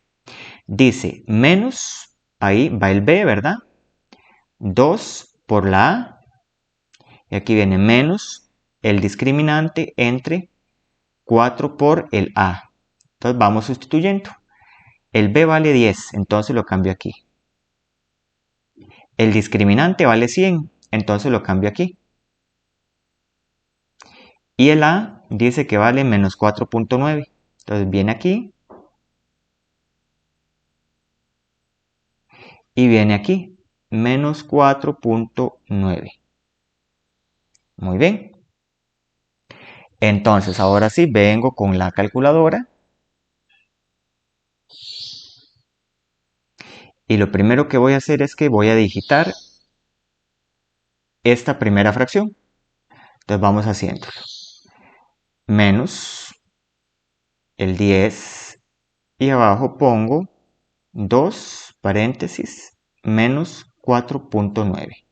Speaker 1: Dice menos, ahí va el b, ¿verdad? 2 por la a. Y aquí viene menos el discriminante entre 4 por el a. Entonces, vamos sustituyendo. El b vale 10, entonces lo cambio aquí. El discriminante vale 100, entonces lo cambio aquí. Y el a dice que vale menos 4.9. Entonces viene aquí. Y viene aquí. Menos 4.9. Muy bien. Entonces ahora sí vengo con la calculadora. Y lo primero que voy a hacer es que voy a digitar esta primera fracción. Entonces vamos haciéndolo. Menos el 10 y abajo pongo 2 paréntesis menos 4.9.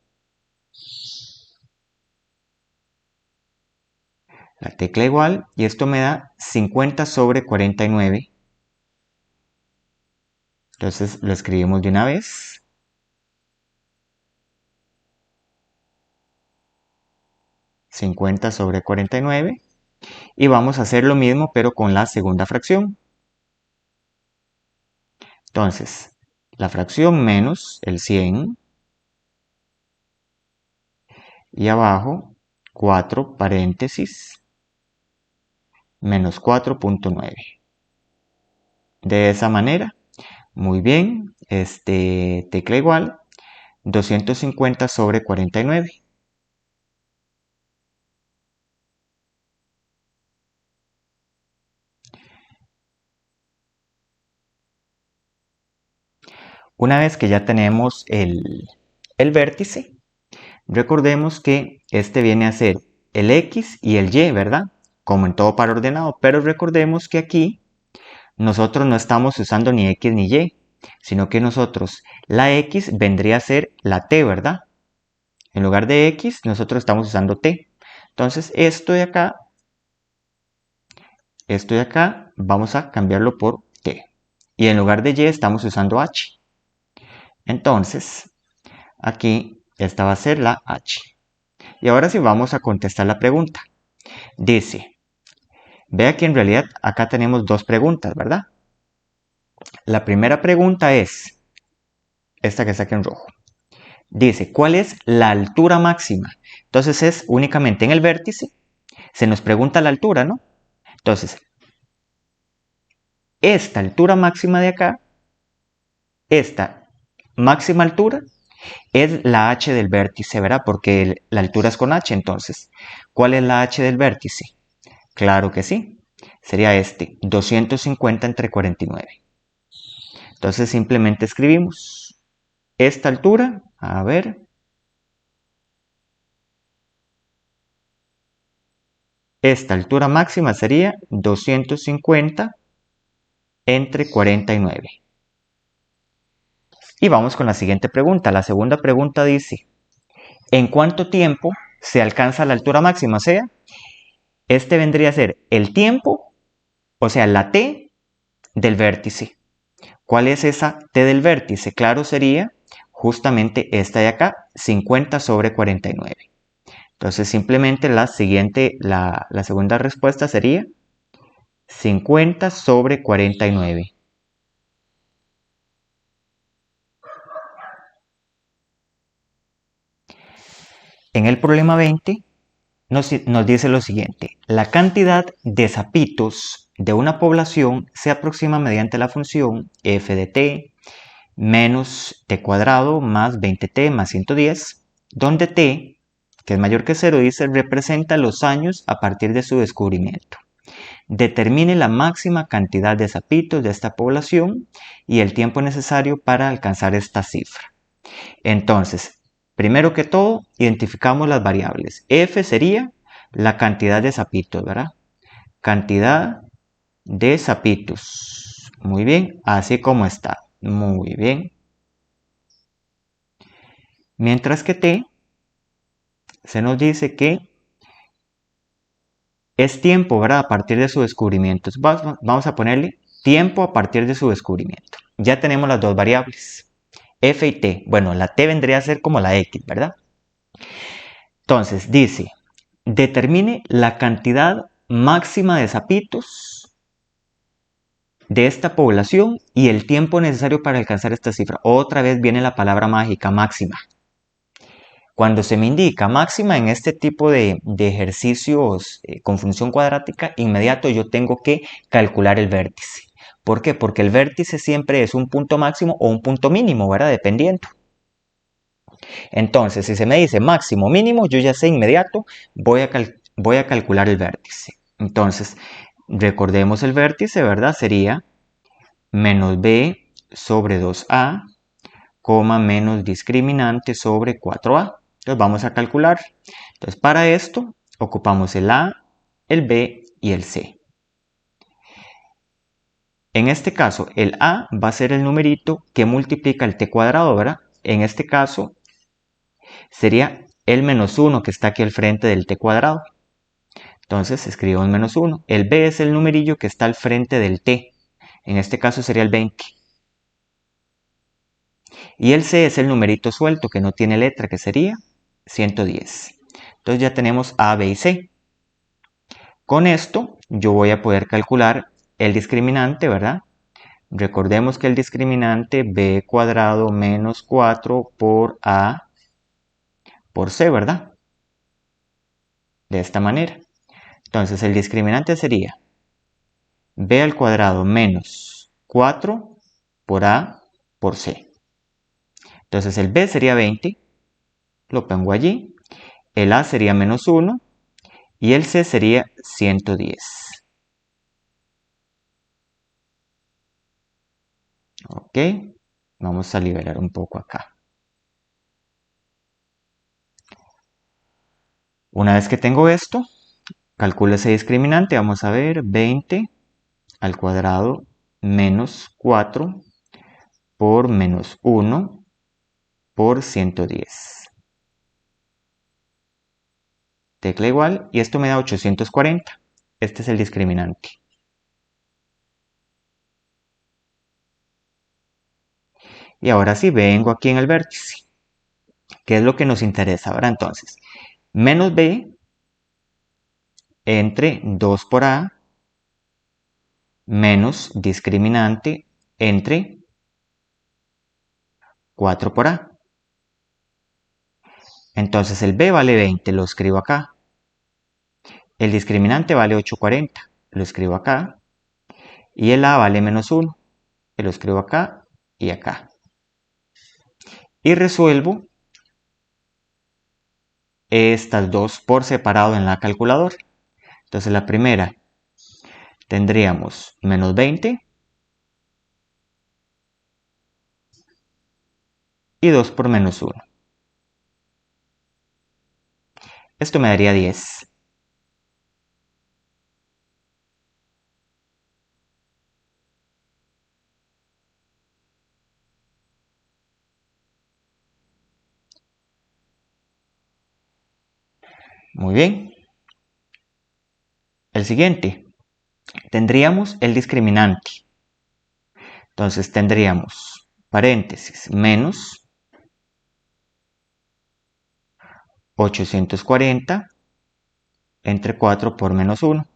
Speaker 1: La tecla igual y esto me da 50 sobre 49. Entonces lo escribimos de una vez. $50 sobre 49. Y vamos a hacer lo mismo pero con la segunda fracción. Entonces, la fracción menos el 100 y abajo 4 paréntesis menos 4.9. De esa manera, muy bien, tecla igual, 250 sobre 49. Una vez que ya tenemos el vértice, recordemos que este viene a ser el X y el Y, ¿verdad? Como en todo par ordenado, pero recordemos que aquí nosotros no estamos usando ni X ni Y, sino que nosotros, la X vendría a ser la T, ¿verdad? En lugar de X, nosotros estamos usando T. Entonces, esto de acá, vamos a cambiarlo por T. Y en lugar de Y, estamos usando H. Entonces, aquí, esta va a ser la H. Y ahora sí vamos a contestar la pregunta. Dice, vea que en realidad acá tenemos dos preguntas, ¿verdad? La primera pregunta es, esta que está aquí en rojo. Dice, ¿cuál es la altura máxima? Entonces es únicamente en el vértice. Se nos pregunta la altura, ¿no? Entonces, esta altura máxima de acá, esta máxima altura, es la h del vértice, ¿verdad? Porque la altura es con h, entonces. ¿Cuál es la h del vértice? Claro que sí. Sería 250 entre 49. Entonces simplemente escribimos esta altura, a ver. Esta altura máxima sería 250 entre 49. Y vamos con la siguiente pregunta. La segunda pregunta dice, ¿en cuánto tiempo se alcanza la altura máxima? O sea, este vendría a ser el tiempo, o sea, la t del vértice. ¿Cuál es esa t del vértice? Claro, sería justamente esta de acá, 50 sobre 49. Entonces simplemente la segunda respuesta sería 50 sobre 49. En el problema 20 nos dice lo siguiente: la cantidad de sapitos de una población se aproxima mediante la función f de t menos t cuadrado más 20t más 110, donde t, que es mayor que 0, dice representa los años a partir de su descubrimiento. Determine la máxima cantidad de sapitos de esta población y el tiempo necesario para alcanzar esta cifra. Entonces, primero que todo, identificamos las variables. F sería la cantidad de sapitos, ¿verdad? Cantidad de sapitos. Muy bien, así como está. Muy bien. Mientras que T se nos dice que es tiempo, ¿verdad? A partir de su descubrimiento. Vamos a ponerle tiempo a partir de su descubrimiento. Ya tenemos las dos variables, F y T. Bueno, la T vendría a ser como la X, ¿verdad? Entonces dice, determine la cantidad máxima de sapitos de esta población y el tiempo necesario para alcanzar esta cifra. Otra vez viene la palabra mágica, máxima. Cuando se me indica máxima en este tipo de ejercicios con función cuadrática, inmediato yo tengo que calcular el vértice. ¿Por qué? Porque el vértice siempre es un punto máximo o un punto mínimo, ¿verdad? Dependiendo. Entonces, si se me dice máximo mínimo, yo ya sé inmediato, voy a calcular el vértice. Entonces, recordemos el vértice, ¿verdad? Sería menos b sobre 2a, menos discriminante sobre 4a. Entonces vamos a calcular. Entonces para esto ocupamos el a, el b y el c. En este caso el a va a ser el numerito que multiplica el t cuadrado, ¿verdad? En este caso sería el menos 1 que está aquí al frente del t cuadrado. Entonces escribimos menos 1. El b es el numerillo que está al frente del t. En este caso sería el 20. Y el c es el numerito suelto que no tiene letra, que sería 110. Entonces ya tenemos a, b y c. Con esto yo voy a poder calcular el discriminante, ¿verdad? Recordemos que el discriminante b cuadrado menos 4 por a por c, ¿verdad? De esta manera. Entonces el discriminante sería b al cuadrado menos 4 por a por c. Entonces el b sería 20, lo pongo allí. El a sería menos 1 y el c sería 110. Ok, vamos a liberar un poco acá. Una vez que tengo esto, calculo ese discriminante. Vamos a ver, 20 al cuadrado menos 4 por menos 1 por 110. Tecla igual y esto me da 840. Este es el discriminante. Y ahora sí, vengo aquí en el vértice. ¿Qué es lo que nos interesa ahora entonces? Menos b entre 2 por a menos discriminante entre 4 por a. Entonces el b vale 20, lo escribo acá. El discriminante vale 840, lo escribo acá. Y el a vale menos 1, que lo escribo acá y acá. Y resuelvo estas dos por separado en la calculadora. Entonces la primera tendríamos menos 20 y 2 por menos 1. Esto me daría 10. Muy bien. El siguiente, tendríamos el discriminante. Entonces tendríamos paréntesis menos 840 entre 4 por menos 1.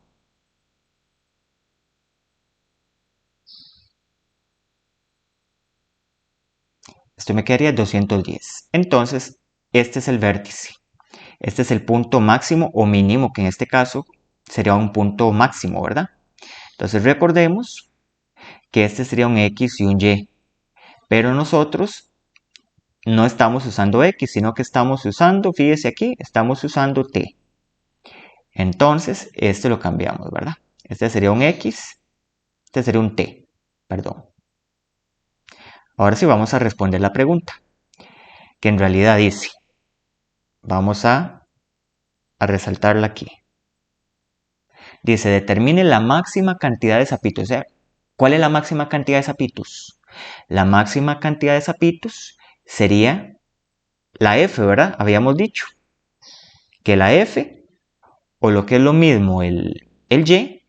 Speaker 1: Esto me quedaría 210. Entonces, este es el vértice. Este es el punto máximo o mínimo, que en este caso sería un punto máximo, ¿verdad? Entonces recordemos que este sería un X y un Y. Pero nosotros no estamos usando X, sino que estamos usando, fíjese aquí, estamos usando T. Entonces, este lo cambiamos, ¿verdad? Este sería un X, este sería un T, perdón. Ahora sí vamos a responder la pregunta, que en realidad dice, vamos a resaltarla aquí. Dice, determine la máxima cantidad de sapitos. O sea, ¿cuál es la máxima cantidad de sapitos? La máxima cantidad de sapitos sería la F, ¿verdad? Habíamos dicho que la F, o lo que es lo mismo, el Y,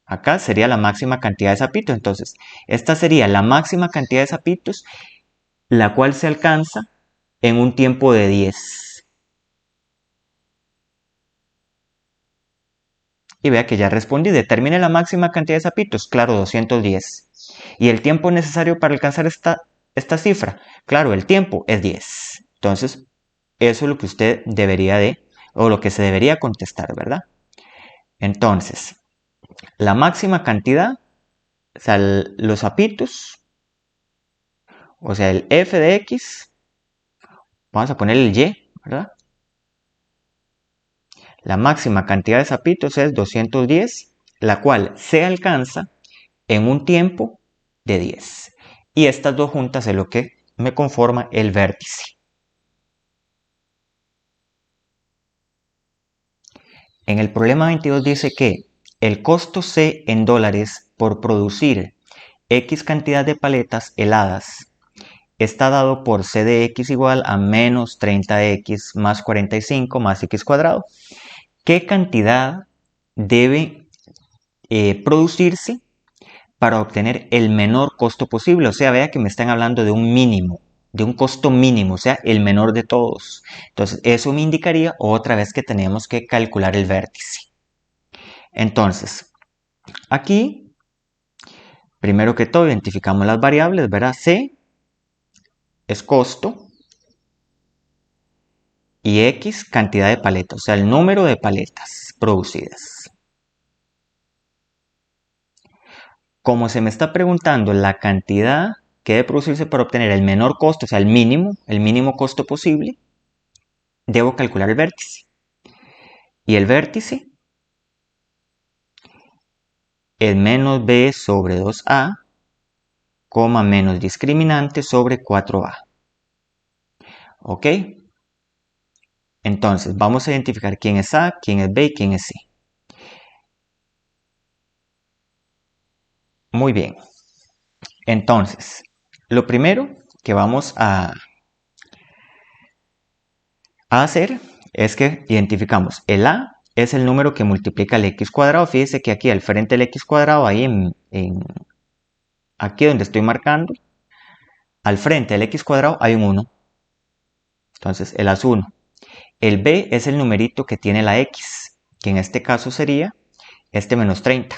Speaker 1: acá sería la máxima cantidad de sapitos. Entonces, esta sería la máxima cantidad de sapitos, la cual se alcanza en un tiempo de 10. Y vea que ya respondí, determine la máxima cantidad de sapitos, claro, 210. ¿Y el tiempo necesario para alcanzar esta cifra? Claro, el tiempo es 10. Entonces, eso es lo que usted debería de, o lo que se debería contestar, ¿verdad? Entonces, la máxima cantidad, o sea, los sapitos, o sea, el f de x, vamos a poner el y, ¿verdad? La máxima cantidad de sapitos es 210, la cual se alcanza en un tiempo de 10. Y estas dos juntas es lo que me conforma el vértice. En el problema 22 dice que el costo C en dólares por producir X cantidad de paletas heladas está dado por C de X igual a menos 30X más 45 más X cuadrado. ¿Qué cantidad debe producirse para obtener el menor costo posible? O sea, vea que me están hablando de un mínimo, de un costo mínimo, o sea, el menor de todos. Entonces, eso me indicaría otra vez que tenemos que calcular el vértice. Entonces, aquí, primero que todo, identificamos las variables, ¿verdad? C es costo y X cantidad de paletas, o sea, el número de paletas producidas. Como se me está preguntando la cantidad que debe producirse para obtener el menor costo, o sea, el mínimo costo posible, debo calcular el vértice. Y el vértice es menos b sobre 2a, menos discriminante sobre 4a. ¿Ok? Entonces, vamos a identificar quién es a, quién es b y quién es c. Muy bien. Entonces, lo primero que vamos a hacer es que identificamos el a es el número que multiplica el x cuadrado. Fíjese que aquí al frente del x cuadrado, ahí aquí donde estoy marcando, al frente del x cuadrado hay un 1. Entonces el a es 1. El b es el numerito que tiene la x, que en este caso sería este menos 30.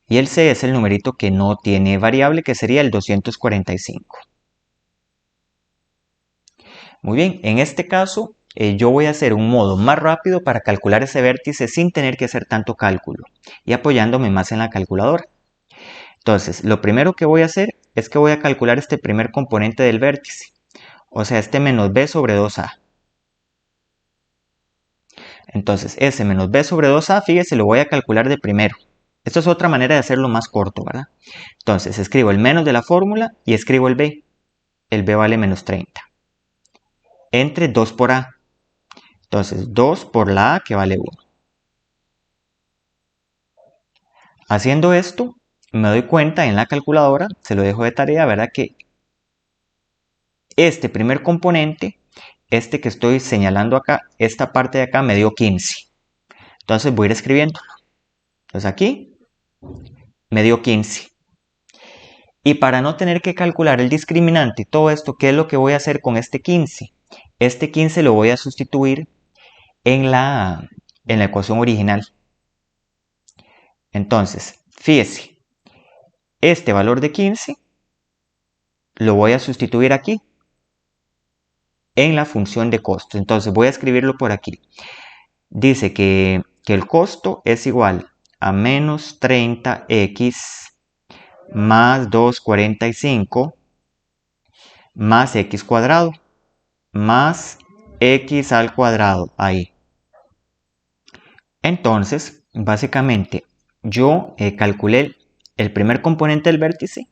Speaker 1: Y el c es el numerito que no tiene variable, que sería el 245. Muy bien, en este caso yo voy a hacer un modo más rápido para calcular ese vértice sin tener que hacer tanto cálculo y apoyándome más en la calculadora. Entonces, lo primero que voy a hacer es que voy a calcular este primer componente del vértice, o sea, este menos b sobre 2a. Entonces, ese menos b sobre 2a, fíjese, lo voy a calcular de primero. Esto es otra manera de hacerlo más corto, ¿verdad? Entonces, escribo el menos de la fórmula y escribo el b. El b vale menos 30. Entre 2 por a. Entonces, 2 por la a, que vale 1. Haciendo esto, me doy cuenta en la calculadora, se lo dejo de tarea, ¿verdad? Que este primer componente, este que estoy señalando acá, esta parte de acá me dio 15. Entonces voy a ir escribiéndolo. Entonces aquí me dio 15. Y para no tener que calcular el discriminante y todo esto, ¿qué es lo que voy a hacer con este 15? Este 15 lo voy a sustituir en la ecuación original. Entonces, fíjese, este valor de 15 lo voy a sustituir aquí en la función de costo. Entonces voy a escribirlo por aquí. Dice que el costo es igual a menos 30x más 245 más x cuadrado más x al cuadrado ahí. Entonces, básicamente, yo calculé el primer componente del vértice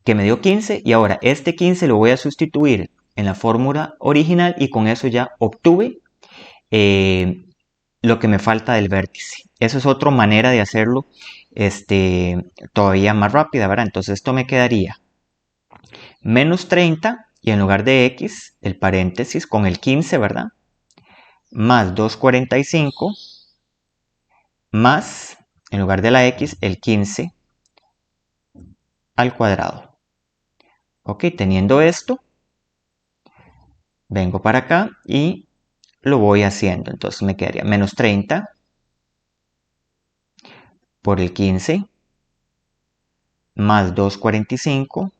Speaker 1: que me dio 15 y ahora este 15 lo voy a sustituir en la fórmula original y con eso ya obtuve lo que me falta del vértice. Esa es otra manera de hacerlo todavía más rápida, ¿verdad? Entonces esto me quedaría menos 30 y en lugar de x, el paréntesis con el 15, ¿verdad? Más 245 más, en lugar de la x, el 15 al cuadrado. Ok, teniendo esto, vengo para acá y lo voy haciendo. Entonces me quedaría menos 30 por el 15 más 245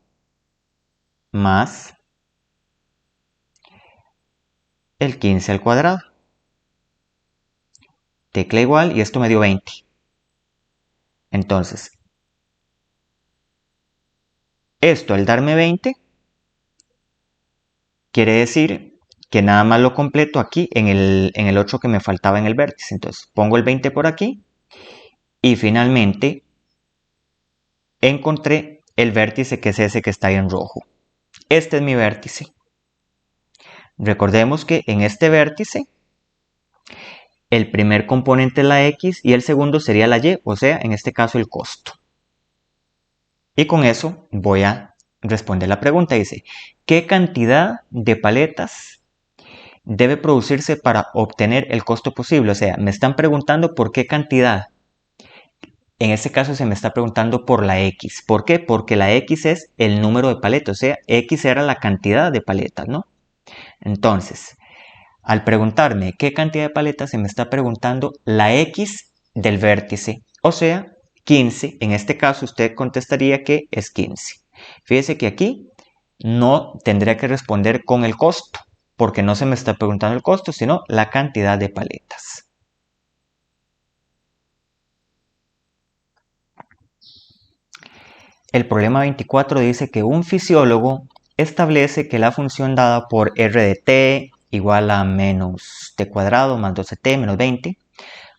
Speaker 1: más el 15 al cuadrado. Tecla igual y esto me dio 20. Entonces, esto al darme 20 quiere decir que nada más lo completo aquí en el 8 que me faltaba en el vértice. Entonces pongo el 20 por aquí y finalmente encontré el vértice que es ese que está ahí en rojo. Este es mi vértice. Recordemos que en este vértice el primer componente es la X y el segundo sería la Y, o sea, en este caso el costo. Y con eso voy a responder la pregunta. Dice, ¿qué cantidad de paletas debe producirse para obtener el costo posible? O sea, me están preguntando por qué cantidad. En este caso se me está preguntando por la X. ¿Por qué? Porque la X es el número de paletas, o sea, X era la cantidad de paletas, ¿no? Entonces, al preguntarme qué cantidad de paletas, se me está preguntando la X del vértice, o sea, 15. En este caso usted contestaría que es 15. Fíjese que aquí no tendría que responder con el costo, porque no se me está preguntando el costo, sino la cantidad de paletas. El problema 24 dice que un fisiólogo establece que la función dada por r de t igual a menos t cuadrado más 12t menos 20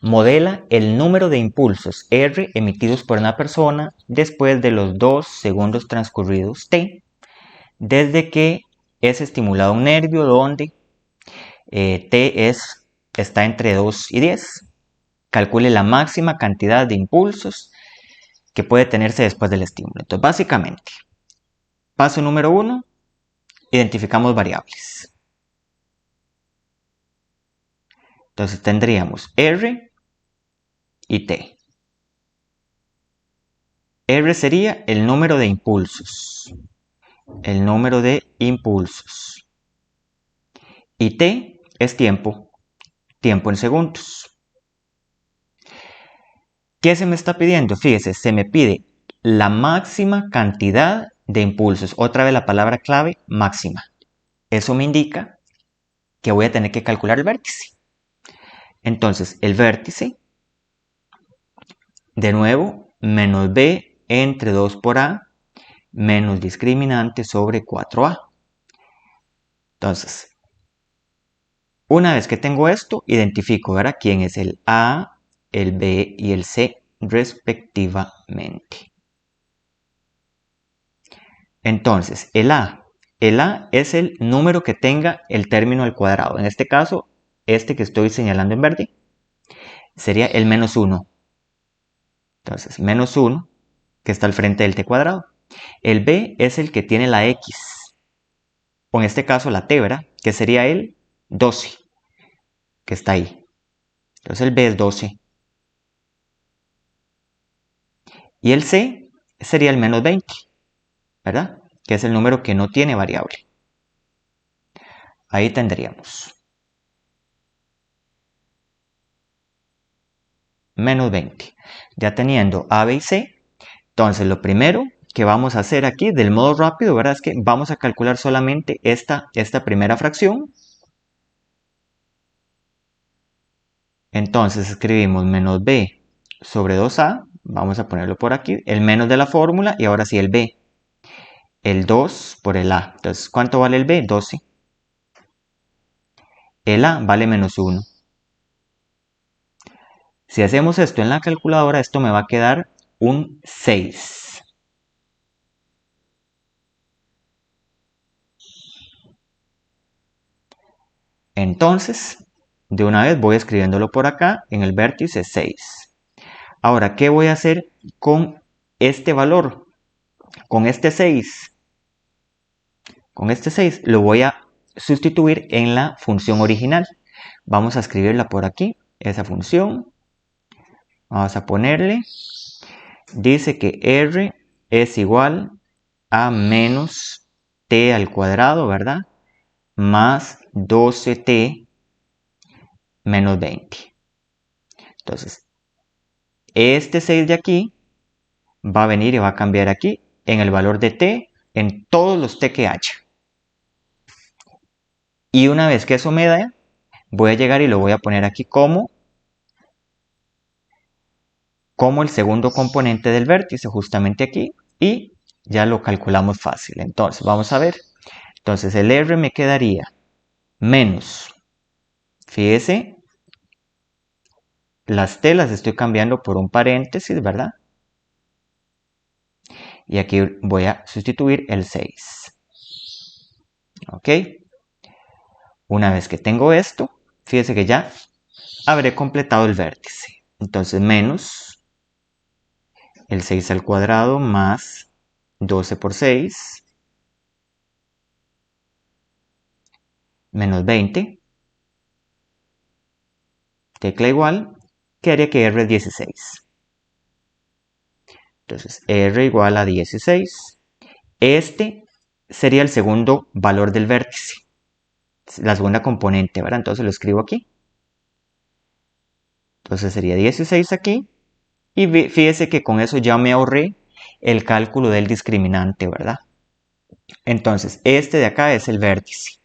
Speaker 1: modela el número de impulsos r emitidos por una persona después de los 2 segundos transcurridos t, desde que es estimulado un nervio donde t está entre 2 y 10. Calcule la máxima cantidad de impulsos que puede tenerse después del estímulo. Entonces, básicamente, paso número 1, identificamos variables. Entonces tendríamos R y T. R sería el número de impulsos. El número de impulsos. Y T es tiempo. Tiempo en segundos. ¿Qué se me está pidiendo? Fíjese, se me pide la máxima cantidad de impulsos. Otra vez la palabra clave, máxima. Eso me indica que voy a tener que calcular el vértice. Entonces, el vértice, de nuevo, menos B entre 2 por A, menos discriminante sobre 4A. Entonces, una vez que tengo esto, identifico, ¿verdad?, quién es el A, el B y el C respectivamente. Entonces, el A es el número que tenga el término al cuadrado. En este caso, este que estoy señalando en verde, sería el menos 1. Entonces, menos 1, que está al frente del t cuadrado. El B es el que tiene la X, o en este caso la T, ¿verdad?, que sería el 12, que está ahí. Entonces el B es 12. Y el C sería el menos 20. ¿verdad? Que es el número que no tiene variable. Ahí tendríamos menos 20. Ya teniendo A, B y C, entonces lo primero que vamos a hacer aquí del modo rápido, ¿verdad? Es que vamos a calcular solamente esta primera fracción. Entonces escribimos menos B sobre 2A, vamos a ponerlo por aquí, el menos de la fórmula y ahora sí el B. El 2 por el A. Entonces, ¿cuánto vale el B? 12. El A vale menos 1. Si hacemos esto en la calculadora, esto me va a quedar un 6. Entonces, de una vez voy escribiéndolo por acá en el vértice 6. Ahora, ¿qué voy a hacer con este valor? Con este 6. Con este 6 lo voy a sustituir en la función original. Vamos a escribirla por aquí, esa función. Vamos a ponerle, dice que R es igual a menos t al cuadrado, ¿verdad? Más 12t menos 20. Entonces, este 6 de aquí va a venir y va a cambiar aquí en el valor de t en todos los t que haya. Y una vez que eso me da, voy a llegar y lo voy a poner aquí como el segundo componente del vértice, justamente aquí, y ya lo calculamos fácil. Entonces, vamos a ver. Entonces, el R me quedaría menos, fíjese, las t las estoy cambiando por un paréntesis, ¿verdad? Y aquí voy a sustituir el 6. ¿Ok? Una vez que tengo esto, fíjese que ya habré completado el vértice. Entonces, menos el 6 al cuadrado más 12 por 6 menos 20, tecla igual, que haría que R es 16. Entonces, R igual a 16. Este sería el segundo valor del vértice, la segunda componente, ¿verdad? Entonces lo escribo aquí. Entonces sería 16 aquí. Y fíjese que con eso ya me ahorré el cálculo del discriminante, ¿verdad? Entonces, este de acá es el vértice.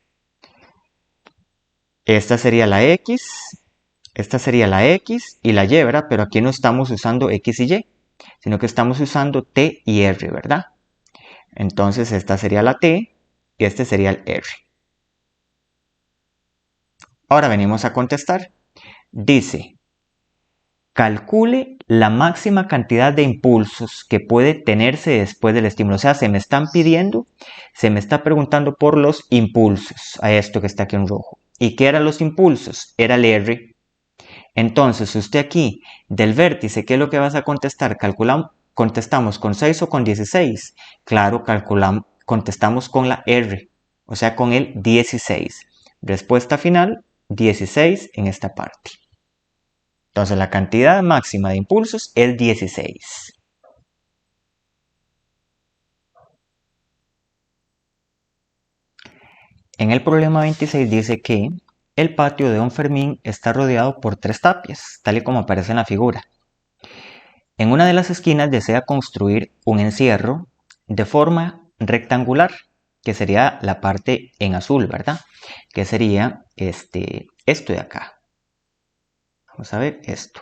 Speaker 1: Esta sería la X, esta sería la X y la Y, ¿verdad? Pero aquí no estamos usando X y Y, sino que estamos usando T y R, ¿verdad? Entonces, esta sería la T y este sería el R. Ahora venimos a contestar. Dice, calcule la máxima cantidad de impulsos que puede tenerse después del estímulo. O sea, se me está preguntando por los impulsos, a esto que está aquí en rojo. ¿Y qué eran los impulsos? Era el R. Entonces, usted aquí, del vértice, ¿qué es lo que vas a contestar? ¿Contestamos con 6 o con 16? Claro, contestamos con la R, o sea, con el 16. Respuesta final, 16 en esta parte. Entonces la cantidad máxima de impulsos es 16. En el problema 26 dice que el patio de Don Fermín está rodeado por 3 tapias, tal y como aparece en la figura. En una de las esquinas desea construir un encierro de forma rectangular, que sería la parte en azul, ¿verdad? Que sería esto de acá. Vamos a ver esto.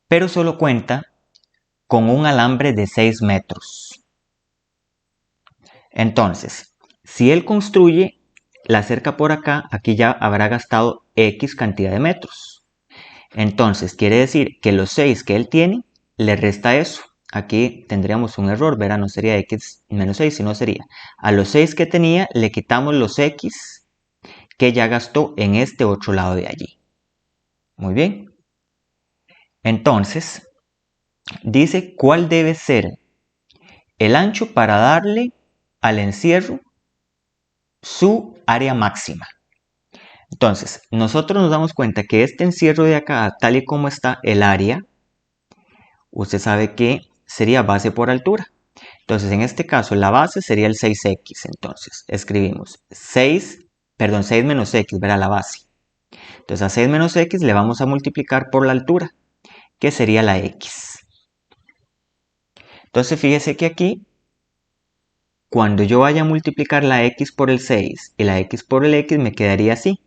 Speaker 1: Pero solo cuenta con un alambre de 6 metros. Entonces, si él construye la cerca por acá, aquí ya habrá gastado X cantidad de metros. Entonces, quiere decir que los 6 que él tiene, le resta eso. Aquí tendríamos un error, ¿verdad? No sería X menos 6, sino sería a los 6 que tenía, le quitamos los X que ya gastó en este otro lado de allí. Muy bien. Entonces, dice cuál debe ser el ancho para darle al encierro su área máxima. Entonces, nosotros nos damos cuenta que este encierro de acá, tal y como está el área, usted sabe que sería base por altura. Entonces, en este caso, la base sería el 6x. Entonces, escribimos 6 menos x, verá la base. Entonces, a 6 menos x le vamos a multiplicar por la altura, que sería la x. Entonces, fíjese que aquí, cuando yo vaya a multiplicar la x por el 6 y la x por el x, me quedaría así,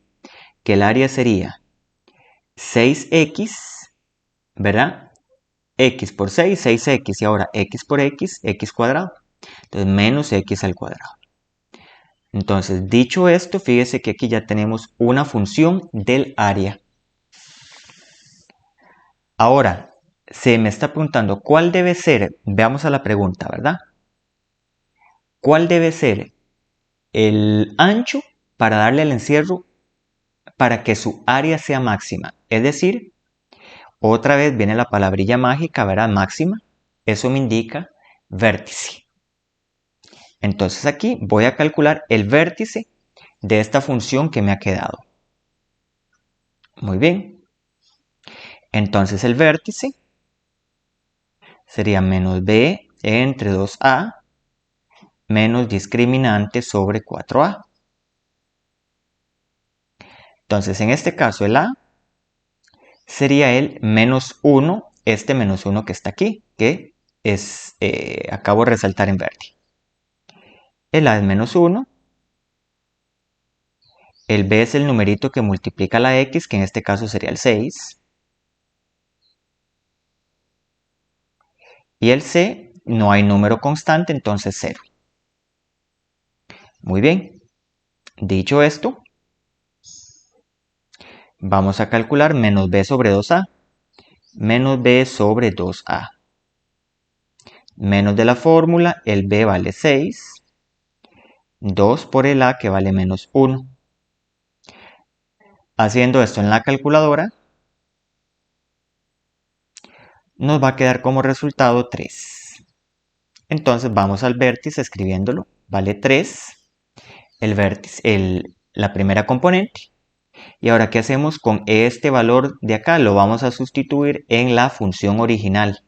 Speaker 1: que el área sería 6x, ¿verdad? X por 6, 6x, y ahora x por x, x cuadrado. Entonces, menos x al cuadrado. Entonces, dicho esto, fíjese que aquí ya tenemos una función del área. Ahora, se me está preguntando cuál debe ser, veamos a la pregunta, ¿verdad? ¿Cuál debe ser el ancho para darle al encierro para que su área sea máxima? Es decir, otra vez viene la palabrilla mágica, ¿verdad? Máxima. Eso me indica vértice. Entonces aquí voy a calcular el vértice de esta función que me ha quedado. Muy bien. Entonces el vértice sería menos b entre 2a menos discriminante sobre 4a. Entonces en este caso el a sería el menos 1, este menos 1 que está aquí, que es, acabo de resaltar en verde. El a es menos 1. El b es el numerito que multiplica la x, que en este caso sería el 6. Y el c, no hay número constante, entonces 0. Muy bien. Dicho esto, vamos a calcular menos b sobre 2a. Menos b sobre 2a. Menos de la fórmula, el b vale 6. 2 por el a, que vale menos 1. Haciendo esto en la calculadora, nos va a quedar como resultado 3. Entonces vamos al vértice escribiéndolo. Vale 3 el vértice, la primera componente. Y ahora, ¿qué hacemos con este valor de acá? Lo vamos a sustituir en la función original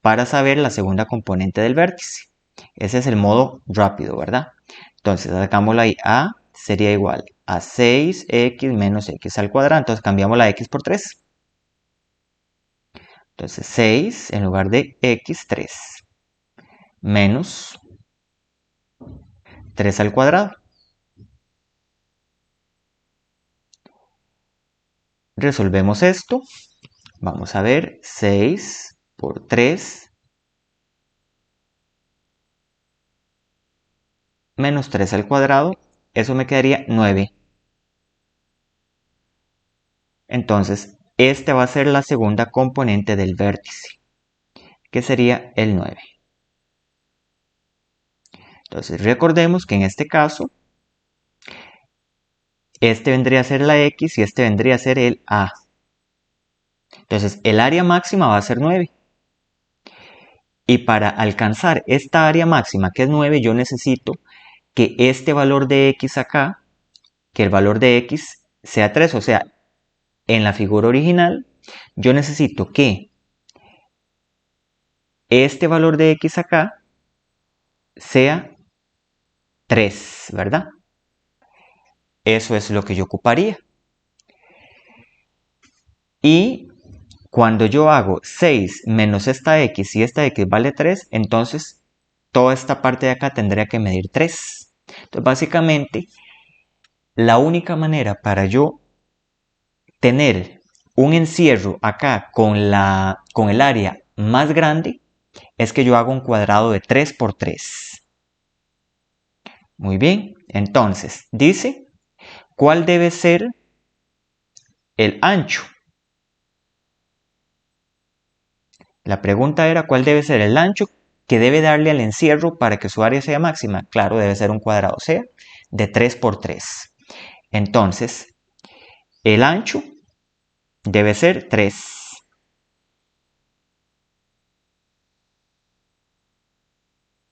Speaker 1: para saber la segunda componente del vértice. Ese es el modo rápido, ¿verdad? Entonces, sacámoslo ahí. A sería igual a 6x menos x al cuadrado. Entonces, cambiamos la x por 3. Entonces, 6 en lugar de x, 3. Menos 3 al cuadrado. Resolvemos esto. Vamos a ver. 6 por 3 menos 3 al cuadrado. Eso me quedaría 9. Entonces, esta va a ser la segunda componente del vértice, que sería el 9. Entonces, recordemos que en este caso, este vendría a ser la x y este vendría a ser el a. Entonces, el área máxima va a ser 9. Y para alcanzar esta área máxima, que es 9, yo necesito que este valor de x acá, que el valor de x sea 3. O sea, en la figura original, yo necesito que este valor de x acá sea 3, ¿verdad? Eso es lo que yo ocuparía. Y cuando yo hago 6 menos esta x y esta x vale 3, entonces toda esta parte de acá tendría que medir 3. Entonces básicamente la única manera para yo tener un encierro acá con el área más grande es que yo hago un cuadrado de 3 por 3. Muy bien, entonces dice, ¿cuál debe ser el ancho? La pregunta era, ¿cuál debe ser el ancho que debe darle al encierro para que su área sea máxima? Claro, debe ser un cuadrado, o sea, de 3 por 3. Entonces, el ancho debe ser 3.